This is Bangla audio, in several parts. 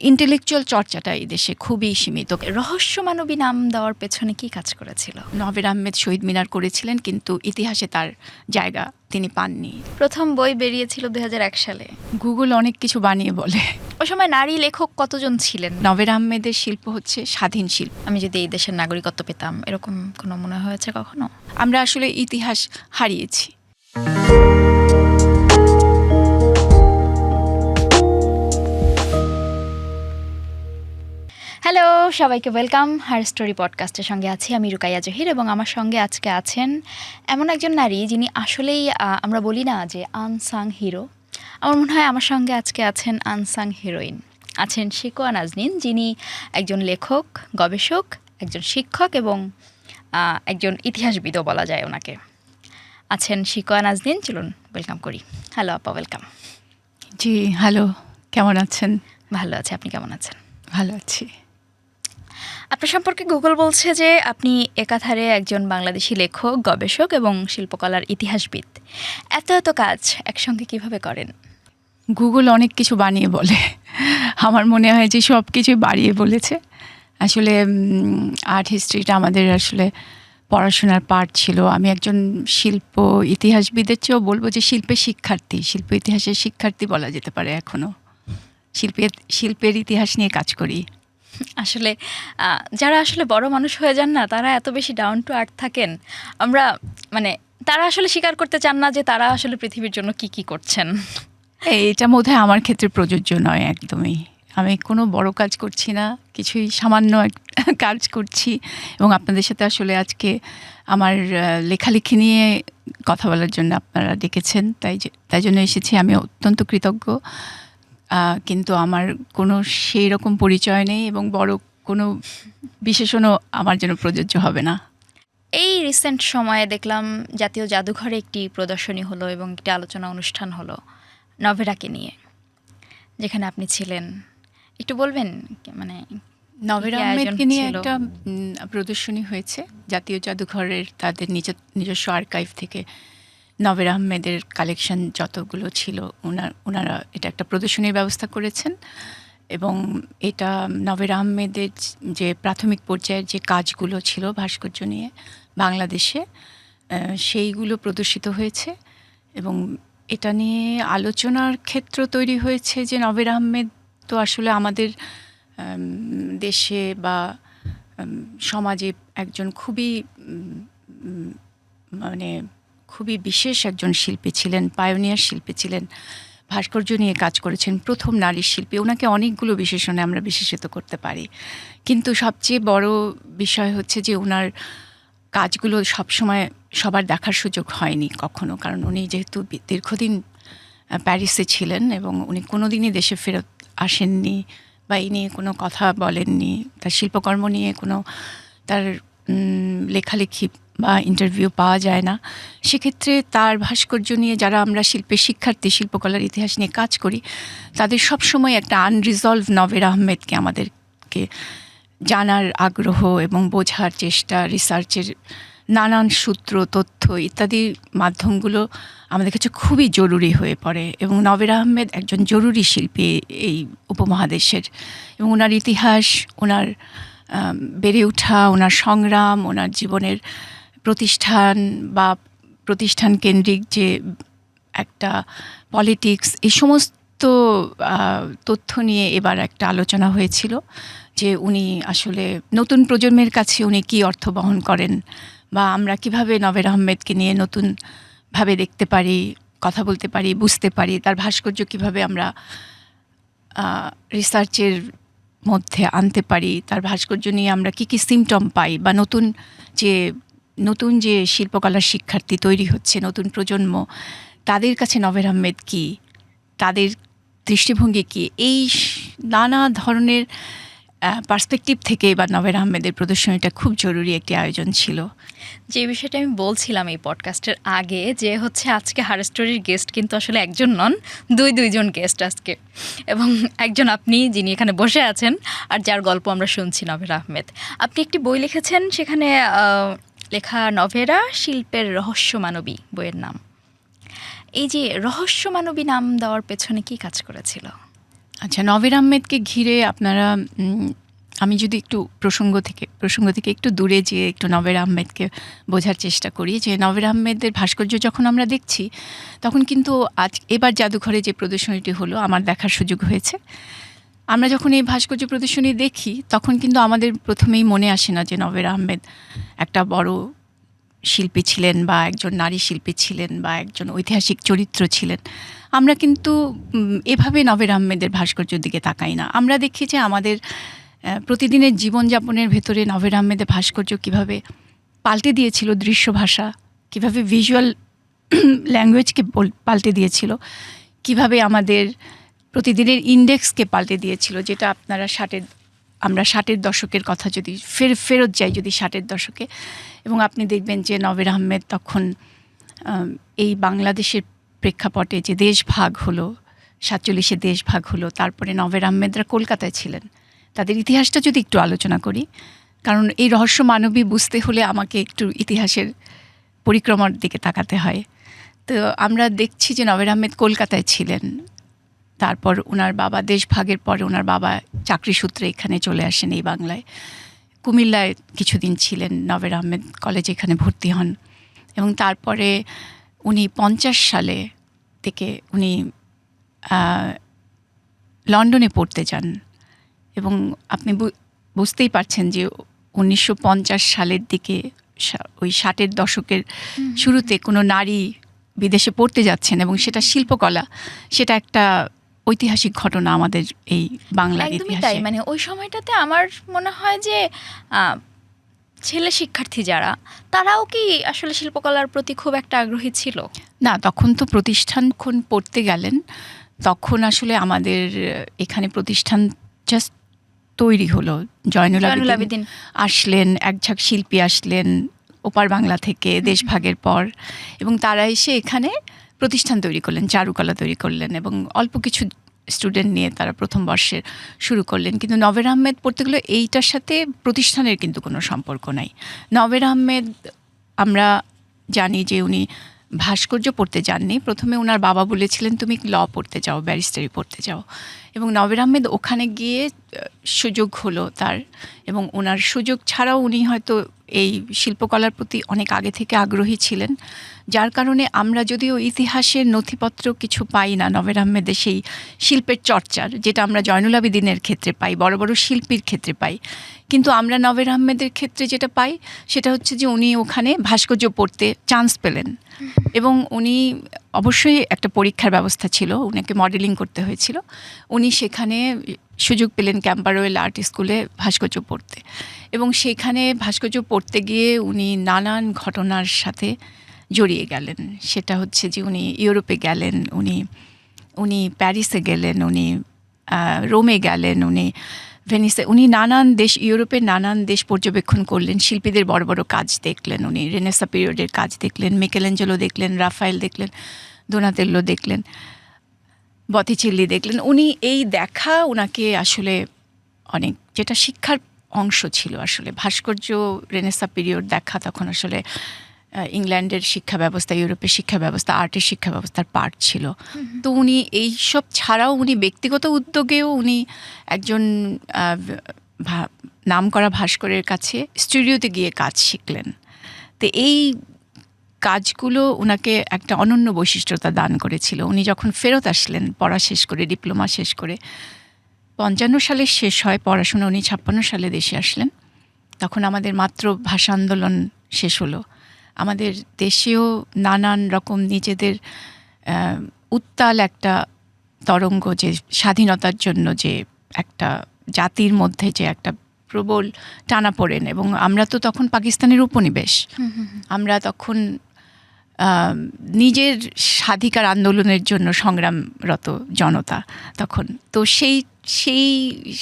ইন্টেলেকচুয়াল চর্চাটা এই দেশে খুবই সীমিত। রহস্যমানবী নাম দেওয়ার পেছনে কি কাজ করেছিল? নভের আহমেদ শহীদ মিনার করেছিলেন, কিন্তু ইতিহাসে তার জায়গা তিনি পাননি। প্রথম বই বেরিয়েছিল 2001 সালে। গুগল অনেক কিছু বানিয়ে বলে। ওই সময় নারী লেখক কতজন ছিলেন? নভের আহমেদের শিল্প হচ্ছে স্বাধীন শিল্প। আমি যদি এই দেশের নাগরিকত্ব পেতাম, এরকম কোনো মনে হয়েছে কখনো? আমরা আসলে ইতিহাস হারিয়েছি। হ্যালো, সবাইকে ওয়েলকাম হার স্টোরি পডকাস্টের সঙ্গে আছি আমি রুকাইয়া জহির, এবং আমার সঙ্গে আজকে আছেন এমন একজন নারী যিনি আসলেই আমরা বলি না যে আনসাং হিরো। আমার মনে হয় আমার সঙ্গে আজকে আছেন আনসাং হিরোইন। আছেন শিকোয়া নাজনীন, যিনি একজন লেখক, গবেষক, একজন শিক্ষক এবং একজন ইতিহাসবিদও বলা যায় ওনাকে। আছেন শিকোয়া নাজনীন, চলুন ওয়েলকাম করি। হ্যালো আপা, ওয়েলকাম। জি হ্যালো, কেমন আছেন? ভালো আছে, আপনি কেমন আছেন? ভালো আছি। আপনার সম্পর্কে গুগল বলছে যে আপনি একাধারে একজন বাংলাদেশি লেখক, গবেষক এবং শিল্পকলার ইতিহাসবিদ। এত এত কাজ একসঙ্গে কিভাবে করেন? গুগল অনেক কিছু বানিয়ে বলে। আমার মনে হয় যে সব কিছু বাড়িয়ে বলেছে। আসলে আর্ট হিস্ট্রিটা আমাদের আসলে পড়াশোনার পার্ট ছিল। আমি একজন শিল্প ইতিহাসবিদের চেয়েও বলবো যে শিল্পের শিক্ষার্থী, শিল্প ইতিহাসের শিক্ষার্থী বলা যেতে পারে। এখনও শিল্পের ইতিহাস নিয়ে কাজ করি। আসলে যারা আসলে বড় মানুষ হয়ে যান না, তারা এত বেশি ডাউন টু আর্থ থাকেন। আমরা তারা আসলে স্বীকার করতে চান না যে তারা আসলে পৃথিবীর জন্য কি কি করছেন। এটা বোধহয় আমার ক্ষেত্রে প্রযোজ্য নয় একদমই। আমি কোনো বড় কাজ করছি না, কিছুই সামান্য কাজ করছি, এবং আপনাদের সাথে আসলে আজকে আমার লেখালেখি নিয়ে কথা বলার জন্য আপনারা ডেকেছেন, তাই জন্য এসেছি। আমি অত্যন্ত কৃতজ্ঞ, কিন্তু আমার কোনো সেই রকম পরিচয় নেই এবং বড় কোনো বিশেষণও আমার জন্য প্রযোজ্য হবে না। এই রিসেন্ট সময়ে দেখলাম জাতীয় জাদুঘরে একটি প্রদর্শনী হলো এবং একটি আলোচনা অনুষ্ঠান হলো নভেরাকে নিয়ে, যেখানে আপনি ছিলেন। একটু বলবেন মানে নভের আহমেদকে নিয়ে একটা প্রদর্শনী হয়েছে জাতীয় জাদুঘরের, তাদের নিজস্ব আর্কাইভ থেকে নভের আহমেদের কালেকশন যতগুলো ছিল ওনারা এটা একটা প্রদর্শনীর ব্যবস্থা করেছেন। এবং এটা নভের আহমেদের যে প্রাথমিক পর্যায়ের যে কাজগুলো ছিল ভাস্কর্য নিয়ে বাংলাদেশে, সেইগুলো প্রদর্শিত হয়েছে। এবং এটা নিয়ে আলোচনার ক্ষেত্র তৈরি হয়েছে যে নভের আহমেদ তো আসলে আমাদের দেশে বা সমাজে একজন খুবই বিশেষ একজন শিল্পী ছিলেন, পায়োনিয়ার শিল্পী ছিলেন, ভাস্কর্য নিয়ে কাজ করেছেন, প্রথম নারী শিল্পী। ওনাকে অনেকগুলো বিশেষণে আমরা বিশেষিত করতে পারি, কিন্তু সবচেয়ে বড় বিষয় হচ্ছে যে ওনার কাজগুলো সবসময় সবার দেখার সুযোগ হয়নি কখনো, কারণ উনি যেহেতু দীর্ঘদিন প্যারিসে ছিলেন এবং উনি কোনোদিনই দেশে ফেরত আসেননি বা এই নিয়ে কোনো কথা বলেননি, তার শিল্পকর্ম নিয়ে কোনো তার লেখালেখি বা ইন্টারভিউ পাওয়া যায় না। সেক্ষেত্রে তার ভাস্কর্য নিয়ে যারা আমরা শিল্পের শিক্ষার্থী, শিল্পকলার ইতিহাস নিয়ে কাজ করি, তাদের সবসময় একটা আনরিজলভ নভের আহমেদকে আমাদেরকে জানার আগ্রহ এবং বোঝার চেষ্টা, রিসার্চের নানান সূত্র, তথ্য ইত্যাদির মাধ্যমগুলো আমাদের কাছে খুবই জরুরি হয়ে পড়ে। এবং নভের আহমেদ একজন জরুরি শিল্পী এই উপমহাদেশের, এবং ওনার ইতিহাস, ওনার বেড়ে ওঠা, ওনার সংগ্রাম, ওনার জীবনের প্রতিষ্ঠান বা প্রতিষ্ঠান কেন্দ্রিক যে একটা পলিটিক্স, এই সমস্ত তথ্য নিয়ে এবার একটা আলোচনা হয়েছিল যে উনি আসলে নতুন প্রজন্মের কাছে উনি কী অর্থ বহন করেন, বা আমরা কিভাবে নভের আহমেদকে নিয়ে নতুনভাবে দেখতে পারি, কথা বলতে পারি, বুঝতে পারি, তার ভাস্কর্য কিভাবে আমরা রিসার্চের মধ্যে আনতে পারি, তার ভাস্কর্য নিয়ে আমরা কী কী সিমটম পাই, বা নতুন যে শিল্পকলার শিক্ষার্থী তৈরি হচ্ছে, নতুন প্রজন্ম, তাদের কাছে নভের আহমেদ কী, তাদের দৃষ্টিভঙ্গি কী, এই নানা ধরনের পার্সপেক্টিভ থেকে এবার নভের আহমেদের প্রদর্শনীটা খুব জরুরি একটি আয়োজন ছিল। যে বিষয়টা আমি বলছিলাম এই পডকাস্টের আগে, যে হচ্ছে আজকে হার স্টোরির গেস্ট কিন্তু আসলে একজন নন, দুইজন গেস্ট আজকে, এবং একজন আপনি যিনি এখানে বসে আছেন, আর যার গল্প আমরা শুনছি নভের আহমেদ। আপনি একটি বই লিখেছেন, সেখানে লেখা নভেরা শিল্পের রহস্যমানবী বইয়ের নাম। এই যে রহস্যমানবী নাম দেওয়ার পেছনে কি কাজ করেছিল? আচ্ছা, নভের আহমেদকে ঘিরে আপনারা আমি যদি একটু প্রসঙ্গ থেকে একটু দূরে যেয়ে একটু নভের আহমেদকে বোঝার চেষ্টা করি, যে নভের আহমেদের ভাস্কর্য যখন আমরা দেখছি তখন কিন্তু এবার জাদুঘরে যে প্রদর্শনীটি হলো আমার দেখার সুযোগ হয়েছে। আমরা যখন এই ভাস্কর্য প্রদর্শনী দেখি তখন কিন্তু আমাদের প্রথমেই মনে আসে না যে নভের আহমেদ একটা বড় শিল্পী ছিলেন বা একজন নারী শিল্পী ছিলেন বা একজন ঐতিহাসিক চরিত্র ছিলেন। আমরা কিন্তু এভাবে নভের আহমেদের ভাস্কর্যের দিকে তাকাই না। আমরা দেখি যে আমাদের প্রতিদিনের জীবনযাপনের ভেতরে নভের আহমেদের ভাস্কর্য কীভাবে পাল্টে দিয়েছিল দৃশ্য ভাষা, কীভাবে ভিজুয়াল ল্যাঙ্গুয়েজকে পাল্টে দিয়েছিল, কিভাবে আমাদের প্রতিদিনের ইন্ডেক্সকে পাল্টে দিয়েছিল, যেটা আপনারা আমরা 60-এর দশকের কথা যদি ফেরত যাই, যদি 60-এর দশকে, এবং আপনি দেখবেন যে নভের আহমেদ তখন এই বাংলাদেশের প্রেক্ষাপটে যে দেশ ভাগ হলো, 47-এ দেশ ভাগ হলো, তারপরে নভের আহমেদরা কলকাতায় ছিলেন। তাদের ইতিহাসটা যদি একটু আলোচনা করি, কারণ এই রহস্য মানবী বুঝতে হলে আমাকে একটু ইতিহাসের পরিক্রমার দিকে তাকাতে হয়। তো আমরা দেখছি যে নভের আহমেদ কলকাতায় ছিলেন, তারপর ওনার বাবা দেশ ভাগের পরে ওনার বাবা চাকরি সূত্রে এখানে চলে আসেন এই বাংলায়। কুমিল্লায় কিছুদিন ছিলেন, নভের আহমেদ কলেজে এখানে ভর্তি হন, এবং তারপরে উনি 50 সালে থেকে উনি লন্ডনে পড়তে যান। এবং আপনি বুঝতেই পারছেন যে 1950 সালের দিকে, ওই 60-এর দশকের শুরুতে কোনো নারী বিদেশে পড়তে যাচ্ছেন এবং সেটা শিল্পকলা, সেটা একটা ঐতিহাসিক ঘটনা আমাদের এই বাংলার ইতিহাসে। তাই, মানে ওই সময়টাতে আমার মনে হয় যে ছেলে শিক্ষার্থী যারা, তারাও কি আসলে শিল্পকলার প্রতি খুব একটা আগ্রহী ছিল না। তখন তো প্রতিষ্ঠান পড়তে গেলেন, তখন আসলে আমাদের এখানে প্রতিষ্ঠান জাস্ট তৈরি হলো। জয়নুল আবেদিন আসলেন, একঝাঁক শিল্পী আসলেন ওপার বাংলা থেকে দেশভাগের পর, এবং তারা এসে এখানে প্রতিষ্ঠান তৈরি করলেন, চারুকলা তৈরি করলেন, এবং অল্প কিছু স্টুডেন্ট নিয়ে তারা প্রথম বর্ষের শুরু করলেন। কিন্তু নভের আহমেদ পড়তে গেলে এইটার সাথে প্রতিষ্ঠানের কিন্তু কোনো সম্পর্ক নাই। নভের আহমেদ আমরা জানি যে উনি ভাস্কর্য পড়তে যাননি। প্রথমে ওনার বাবা বলেছিলেন তুমি ল পড়তে যাও, ব্যারিস্টারি পড়তে যাও, এবং নভের আহমেদ ওখানে গিয়ে সুযোগ হলো তার, এবং ওনার সুযোগ ছাড়াও উনি হয়তো এই শিল্পকলার প্রতি অনেক আগে থেকে আগ্রহী ছিলেন, যার কারণে আমরা যদিও ইতিহাসের নথিপত্র কিছু পাই না নভের আহমেদের সেই শিল্পের চর্চার, যেটা আমরা জয়নুল আবেদিনের ক্ষেত্রে পাই, বড় বড় শিল্পীর ক্ষেত্রে পাই, কিন্তু আমরা নভের আহমেদের ক্ষেত্রে যেটা পাই সেটা হচ্ছে যে উনি ওখানে ভাস্কর্য পড়তে চান্স পেলেন, এবং উনি অবশ্যই একটা পরীক্ষার ব্যবস্থা ছিল, উনাকে মডেলিং করতে হয়েছিল। উনি সেখানে সুযোগ পেলেন ক্যাম্পারওয়েল আর্ট স্কুলে ভাস্কর্য পড়তে, এবং সেখানে ভাস্কর্য পড়তে গিয়ে উনি নানান ঘটনার সাথে জড়িয়ে গেলেন। সেটা হচ্ছে যে উনি ইউরোপে গেলেন, উনি প্যারিসে গেলেন, উনি রোমে গেলেন, উনি ভেনিসে, উনি নানান দেশ, ইউরোপের নানান দেশ পর্যবেক্ষণ করলেন, শিল্পীদের বড় বড় কাজ দেখলেন, উনি রেনেসা পিরিয়ডের কাজ দেখলেন, মিকেলেঞ্জেলো দেখলেন, রাফায়েল দেখলেন, দোনাতেল্লো দেখলেন, বতিচেল্লি দেখলেন। উনি এই দেখা ওনাকে আসলে অনেক, যেটা শিক্ষার অংশ ছিল আসলে। ভাস্কর্য রেনেসা পিরিয়ড দেখা তখন আসলে ইংল্যান্ডের শিক্ষা ব্যবস্থা, ইউরোপের শিক্ষা ব্যবস্থা, আর্টের শিক্ষা ব্যবস্থার পার্ট ছিল। তো উনি এই সব ছাড়াও উনি ব্যক্তিগত উদ্যোগেও উনি একজন নামকরা ভাস্করের কাছে স্টুডিওতে গিয়ে কাজ শিখলেন। তো এই কাজগুলো ওনাকে একটা অনন্য বৈশিষ্ট্যতা দান করেছিল। উনি যখন ফেরত আসলেন পড়া শেষ করে, ডিপ্লোমা শেষ করে, 55 সালে শেষ হয় পড়াশোনা, উনি 56 সালে দেশে আসলেন। তখন আমাদের মাতৃভাষা আন্দোলন শেষ হলো। আমাদের দেশেও নানান রকম নিজেদের উত্তাল একটা তরঙ্গ, যে স্বাধীনতার জন্য যে একটা জাতির মধ্যে যে একটা প্রবল টানাপোড়েন, এবং আমরা তো তখন পাকিস্তানের উপনিবেশ, আমরা তখন নিজের স্বাধিকার আন্দোলনের জন্য সংগ্রামরত জনতা তখন। তো সেই সেই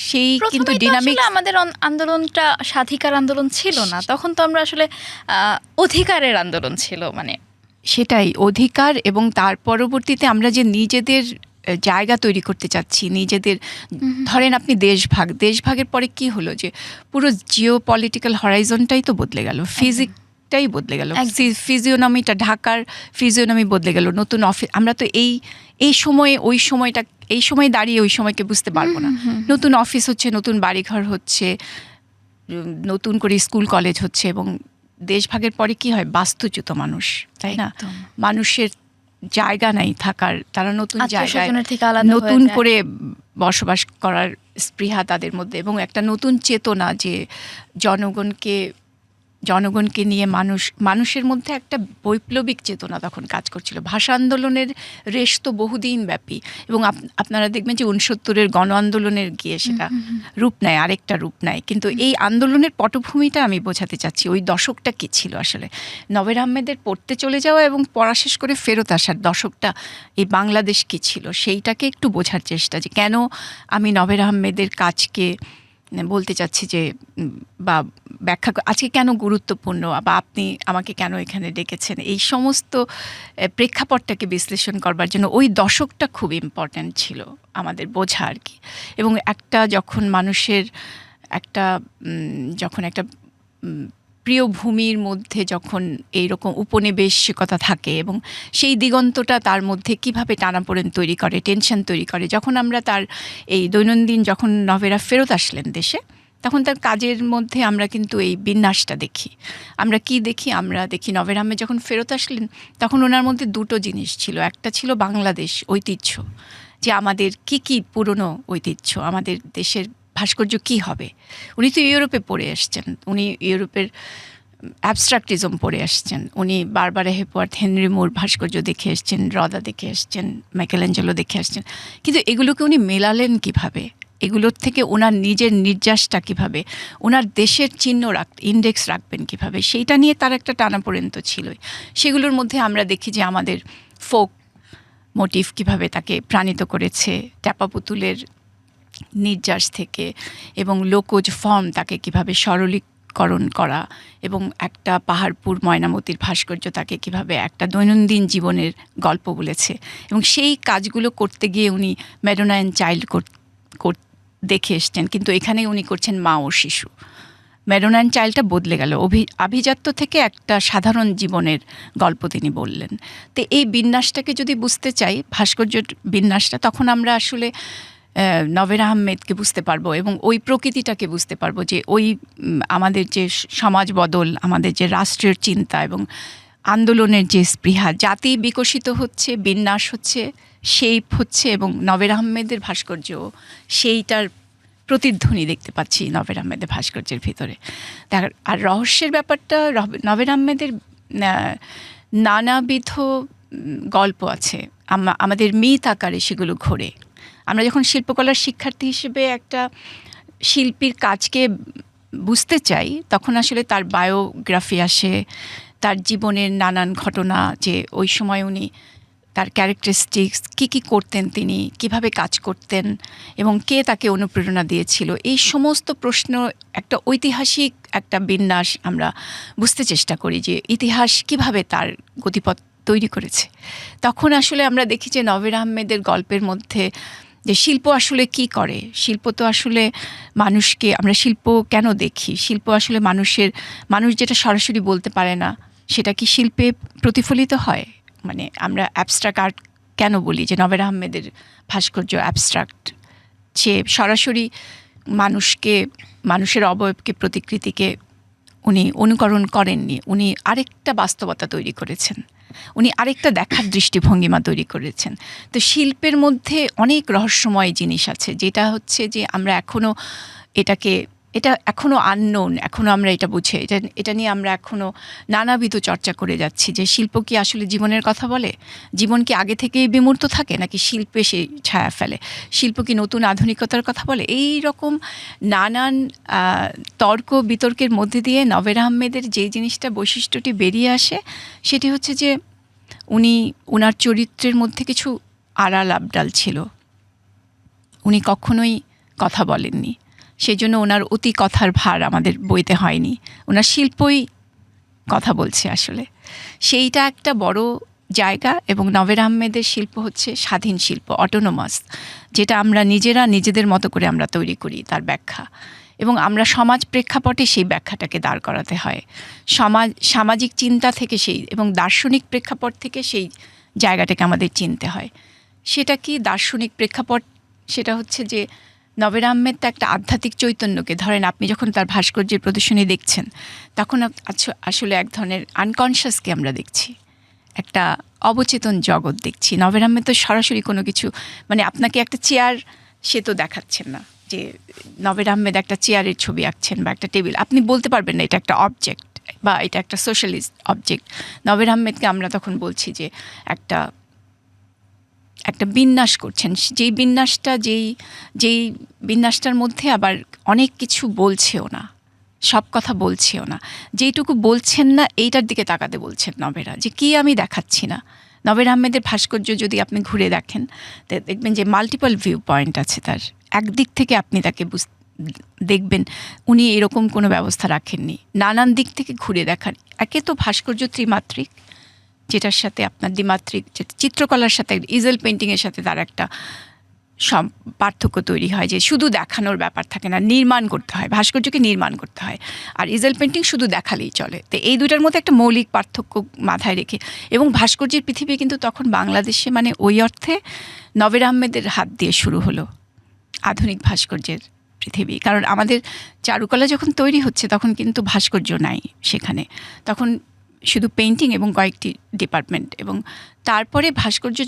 সেই কিন্তু ডিনামিক, আমাদের আন্দোলনটা স্বাধিকার আন্দোলন ছিল না, তখন তো আমরা আসলে অধিকারের আন্দোলন ছিল, মানে সেটাই অধিকার। এবং তার পরবর্তীতে আমরা যে নিজেদের জায়গা তৈরি করতে চাচ্ছি, নিজেদের, ধরেন আপনি দেশভাগের পরে কি হলো, যে পুরো জিও পলিটিক্যাল হরাইজনটাই তো বদলে গেল, ফিজিক্যাল অনেকটাই বদলে গেল, একদম। ফিজিওনমিটা, ঢাকার ফিজিওনমি বদলে গেল। নতুন অফিস, আমরা তো এই সময়ে ওই সময়টা, এই সময় দাঁড়িয়ে ওই সময়কে বুঝতে পারবো না। নতুন অফিস হচ্ছে, নতুন বাড়িঘর হচ্ছে, নতুন করে স্কুল কলেজ হচ্ছে, এবং দেশভাগের পরে কি হয়, বাস্তুচ্যুত মানুষ, তাই না? একদম। মানুষের জায়গা নাই থাকার, তারা নতুন জায়গায় আত্মীয়-স্বজনের থেকে আলাদা হয়ে নতুন যায়। করে বসবাস করার স্পৃহা তাদের মধ্যে, এবং একটা নতুন চেতনা যে জনগণকে নিয়ে মানুষের মধ্যে একটা বৈপ্লবিক চেতনা তখন কাজ করছিল। ভাষা আন্দোলনের রেশ তো বহুদিন ব্যাপী, এবং আপনারা দেখবেন যে 69-এর গণ আন্দোলনের গিয়ে সেটা রূপ নেয়, আরেকটা রূপ নেয়। কিন্তু এই আন্দোলনের পটভূমিটা আমি বোঝাতে চাচ্ছি, ওই দশকটা কী ছিল আসলে। নভের আহমেদের পড়তে চলে যাওয়া এবং পড়া শেষ করে ফেরত আসার দশকটা, এই বাংলাদেশ কী ছিল সেইটাকে একটু বোঝার চেষ্টা, যে কেন আমি নভের আহমেদের কাজকে বলতে চাচ্ছি যে, বা ব্যাখ্যা আজকে কেন গুরুত্বপূর্ণ, বা আপনি আমাকে কেন এখানে ডেকেছেন, এই সমস্ত প্রেক্ষাপটটাকে বিশ্লেষণ করবার জন্য ওই দশকটা খুব ইম্পর্ট্যান্ট ছিল আমাদের বোঝা আর কি। এবং একটা যখন মানুষের যখন একটা প্রিয় ভূমির মধ্যে যখন এইরকম উপনিবেশিকতা থাকে, এবং সেই দিগন্তটা তার মধ্যে কিভাবে টানাপোড়েন তৈরি করে, টেনশন তৈরি করে, যখন আমরা তার এই দৈনন্দিন, যখন নভেরা ফেরত আসলেন দেশে, তখন তার কাজের মধ্যে আমরা কিন্তু এই বিন্যাসটা দেখি। আমরা কি দেখি? আমরা দেখি নভের আহমেদ যখন ফেরত আসলেন, তখন ওনার মধ্যে দুটো জিনিস ছিল। একটা ছিল বাংলাদেশ ঐতিহ্য, যে আমাদের কি পুরনো ঐতিহ্য, আমাদের দেশের ভাস্কর্য কি হবে। উনি তো ইউরোপে পড়ে আসছেন, উনি ইউরোপের অ্যাবস্ট্রাকটিজম পড়ে আসছেন, উনি বারবার হেপওয়ার্থ, হেনরি মুর ভাস্কর্য দেখে এসছেন, রদা দেখে এসছেন, মাইকেলেঞ্জেলো দেখে আসছেন। কিন্তু এগুলোকে উনি মেলালেন কিভাবে, এগুলোর থেকে ওনার নিজের নির্যাসটা কিভাবে, ওনার দেশের চিহ্ন ইন্ডেক্স রাখবেন কিভাবে, সেইটা নিয়ে তার একটা টানাপোড়েন তো ছিলই। সেগুলোর মধ্যে আমরা দেখি যে আমাদের ফোক মোটিভ কিভাবে তাকে প্রাণিত করেছে, ট্যাপা পুতুলের নির্যাস থেকে, এবং লোকজ ফর্ম তাকে কিভাবে সরলীকরণ করা, এবং একটা পাহাড়পুর ময়নামতির ভাস্কর্য তাকে কিভাবে একটা দৈনন্দিন জীবনের গল্প বলেছে। এবং সেই কাজগুলো করতে গিয়ে উনি ম্যাডোনা অ্যান্ড চাইল্ড দেখে এসছেন, কিন্তু এখানে উনি করছেন মা ও শিশু। ম্যাডোনা অ্যান্ড চাইল্ডটা বদলে গেল, আভিজাত্য থেকে একটা সাধারণ জীবনের গল্প তিনি বললেন। তো এই বিন্যাসটাকে যদি বুঝতে চাই, ভাস্কর্যের বিন্যাসটা, তখন আমরা আসলে নভের আহমেদকে বুঝতে পারবো, এবং ওই প্রকৃতিটাকে বুঝতে পারবো, যে ওই আমাদের যে সমাজ বদল, আমাদের যে রাষ্ট্রের চিন্তা এবং আন্দোলনের যে স্পৃহা, জাতি বিকশিত হচ্ছে, বিন্যাস হচ্ছে, শেপ হচ্ছে, এবং নভের আহমেদের ভাস্কর্য সেইটার প্রতিধ্বনি দেখতে পাচ্ছি নভের আহমেদের ভাস্কর্যের ভিতরে। আর রহস্যের ব্যাপারটা, নভের আহমেদের নানাবিধ গল্প আছে, আমাদের মিথ আকারে সেগুলো ঘোরে। আমরা যখন শিল্পকলার শিক্ষার্থী হিসেবে একটা শিল্পীর কাজকে বুঝতে চাই, তখন আসলে তার বায়োগ্রাফি আসে, তার জীবনের নানান ঘটনা, যে ওই সময় উনি তার ক্যারেক্টারিস্টিক্স কী করতেন, তিনি কিভাবে কাজ করতেন, এবং কে তাকে অনুপ্রেরণা দিয়েছিল, এই সমস্ত প্রশ্ন একটা ঐতিহাসিক একটা বিন্যাস আমরা বুঝতে চেষ্টা করি, যে ইতিহাস কিভাবে তার গতিপথ তৈরি করেছে। তখন আসলে আমরা দেখি যে নভের আহমেদের গল্পের মধ্যে যে শিল্প আসলে কি করে, শিল্প তো আসলে মানুষকে, আমরা শিল্প কেন দেখি, শিল্প আসলে মানুষ যেটা সরাসরি বলতে পারে না, সেটা কি শিল্পে প্রতিফলিত হয়। মানে আমরা অ্যাবস্ট্রাক্ট আর্ট কেন বলি, যে নভের আহমেদের ভাস্কর্য অ্যাবস্ট্রাক্ট, সে সরাসরি মানুষের অবয়বকে, প্রতিকৃতিকে উনি অনুকরণ করেননি, উনি আরেকটা বাস্তবতা তৈরি করেছেন, উনি আরেকটা দেখার দৃষ্টিভঙ্গিমা তৈরি করেছেন। তো শিল্পের মধ্যে অনেক রহস্যময় জিনিস আছে, যেটা হচ্ছে যে আমরা এটা এখনও আননোন, এখনও আমরা এটা বুঝে, এটা নিয়ে আমরা এখনও নানাবিধ চর্চা করে যাচ্ছি, যে শিল্প কি আসলে জীবনের কথা বলে, জীবন কি আগে থেকেই বিমূর্ত থাকে, নাকি শিল্পে সেই ছায়া ফেলে, শিল্প কি নতুন আধুনিকতার কথা বলে। এই রকম নানান তর্ক বিতর্কের মধ্যে দিয়ে নভের আহমেদের যে জিনিসটা, বৈশিষ্ট্যটি বেরিয়ে আসে, সেটি হচ্ছে যে উনার চরিত্রের মধ্যে কিছু আড়াল আবডাল ছিল, উনি কখনোই কথা বলেননি, সেই জন্য ওনার অতি কথার ভার আমাদের বইতে হয়নি, ওনার শিল্পই কথা বলছে আসলে। সেইটা একটা বড় জায়গা, এবং নভেরা আহমেদের শিল্প হচ্ছে স্বাধীন শিল্প, অটোনোমাস, যেটা আমরা নিজেরা নিজেদের মতো করে আমরা তৈরি করি তার ব্যাখ্যা, এবং আমরা সমাজ প্রেক্ষাপটে সেই ব্যাখ্যাটাকে দাঁড় করাতে হয়, সামাজিক চিন্তা থেকে সেই এবং দার্শনিক প্রেক্ষাপট থেকে সেই জায়গাটাকে আমাদের চিনতে হয়। সেটা কি দার্শনিক প্রেক্ষাপট? সেটা হচ্ছে যে নভেরা আহমেদ তো একটা আধ্যাত্মিক চৈতন্যকে, ধরেন আপনি যখন তার ভাস্কর্যের প্রদর্শনী দেখছেন তখন আসলে এক ধরনের আনকনশিয়াসকে আমরা দেখছি, একটা অবচেতন জগৎ দেখছি। নভেরা আহমেদ তো সরাসরি কোনো কিছু, মানে আপনাকে একটা চেয়ার সে তো দেখাচ্ছেন না যে নভেরা আহমেদ একটা চেয়ারের ছবি আঁকছেন বা একটা টেবিল, আপনি বলতে পারবেন না এটা একটা অবজেক্ট বা এটা একটা সোশ্যালিস্ট অবজেক্ট। নভেরা আহমেদকে আমরা তখন বলছি যে একটা বিন্যাস করছেন, যেই বিন্যাসটার মধ্যে আবার অনেক কিছু বলছেও না, সব কথা বলছেও না, যেইটুকু বলছেন না এইটার দিকে তাকাতে বলছেন নভেরা, যে কি আমি দেখাচ্ছি না। নভেরা আহমেদের ভাস্কর্য যদি আপনি ঘুরে দেখেন দেখবেন যে মাল্টিপল ভিউ পয়েন্ট আছে তার, একদিক থেকে আপনি তাকে দেখবেন উনি এরকম কোনো ব্যবস্থা রাখেননি, নানান দিক থেকে ঘুরে দেখান। একে তো ভাস্কর্য ত্রিমাত্রিক, যেটার সাথে আপনার দ্বিমাত্রিক চিত্রকলার সাথে ইজেল পেন্টিংয়ের সাথে তার একটা পার্থক্য তৈরি হয়, যে শুধু দেখানোর ব্যাপার থাকে না, নির্মাণ করতে হয়, ভাস্কর্যকে নির্মাণ করতে হয়। আর ইজেল পেন্টিং শুধু দেখালেই চলে। তো এই দুইটার মধ্যে একটা মৌলিক পার্থক্য মাথায় রেখে, এবং ভাস্কর্যের পৃথিবী কিন্তু তখন বাংলাদেশে মানে ওই অর্থে নভেরা আহমেদের হাত দিয়ে শুরু হলো আধুনিক ভাস্কর্যের পৃথিবী। কারণ আমাদের চারুকলা যখন তৈরি হচ্ছে তখন কিন্তু ভাস্কর্য নাই সেখানে, তখন শুধু পেইন্টিং এবং কয়েকটি ডিপার্টমেন্ট। এবং তারপরে ভাস্কর্য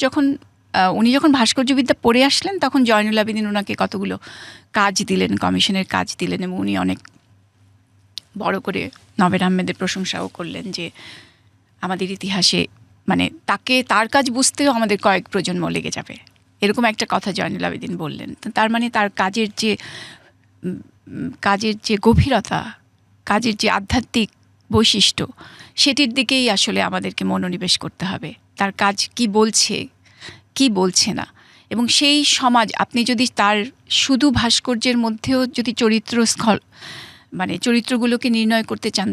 উনি যখন ভাস্কর্যবিদ্যা পড়ে আসলেন তখন জয়নুল আবেদিন ওনাকে কতগুলো কাজ দিলেন, কমিশনের কাজ দিলেন, এবং উনি অনেক বড় করে নভেরা আহমেদের প্রশংসাও করলেন যে আমাদের ইতিহাসে মানে তার কাজ বুঝতেও আমাদের কয়েক প্রজন্ম লেগে যাবে, এরকম একটা কথা জয়নুল আবেদিন বললেন। তার মানে তার কাজের যে গভীরতা, কাজের যে আধ্যাত্মিক বৈশিষ্ট্য, সেটির দিকেই আসলে আমাদেরকে মনোনিবেশ করতে হবে। তার কাজ কি বলছে, কি বলছে না, এবং সেই সমাজ আপনি যদি তার শুধু ভাস্কর্যের মধ্যেও যদি চরিত্রগুলোকে নির্ণয় করতে চান,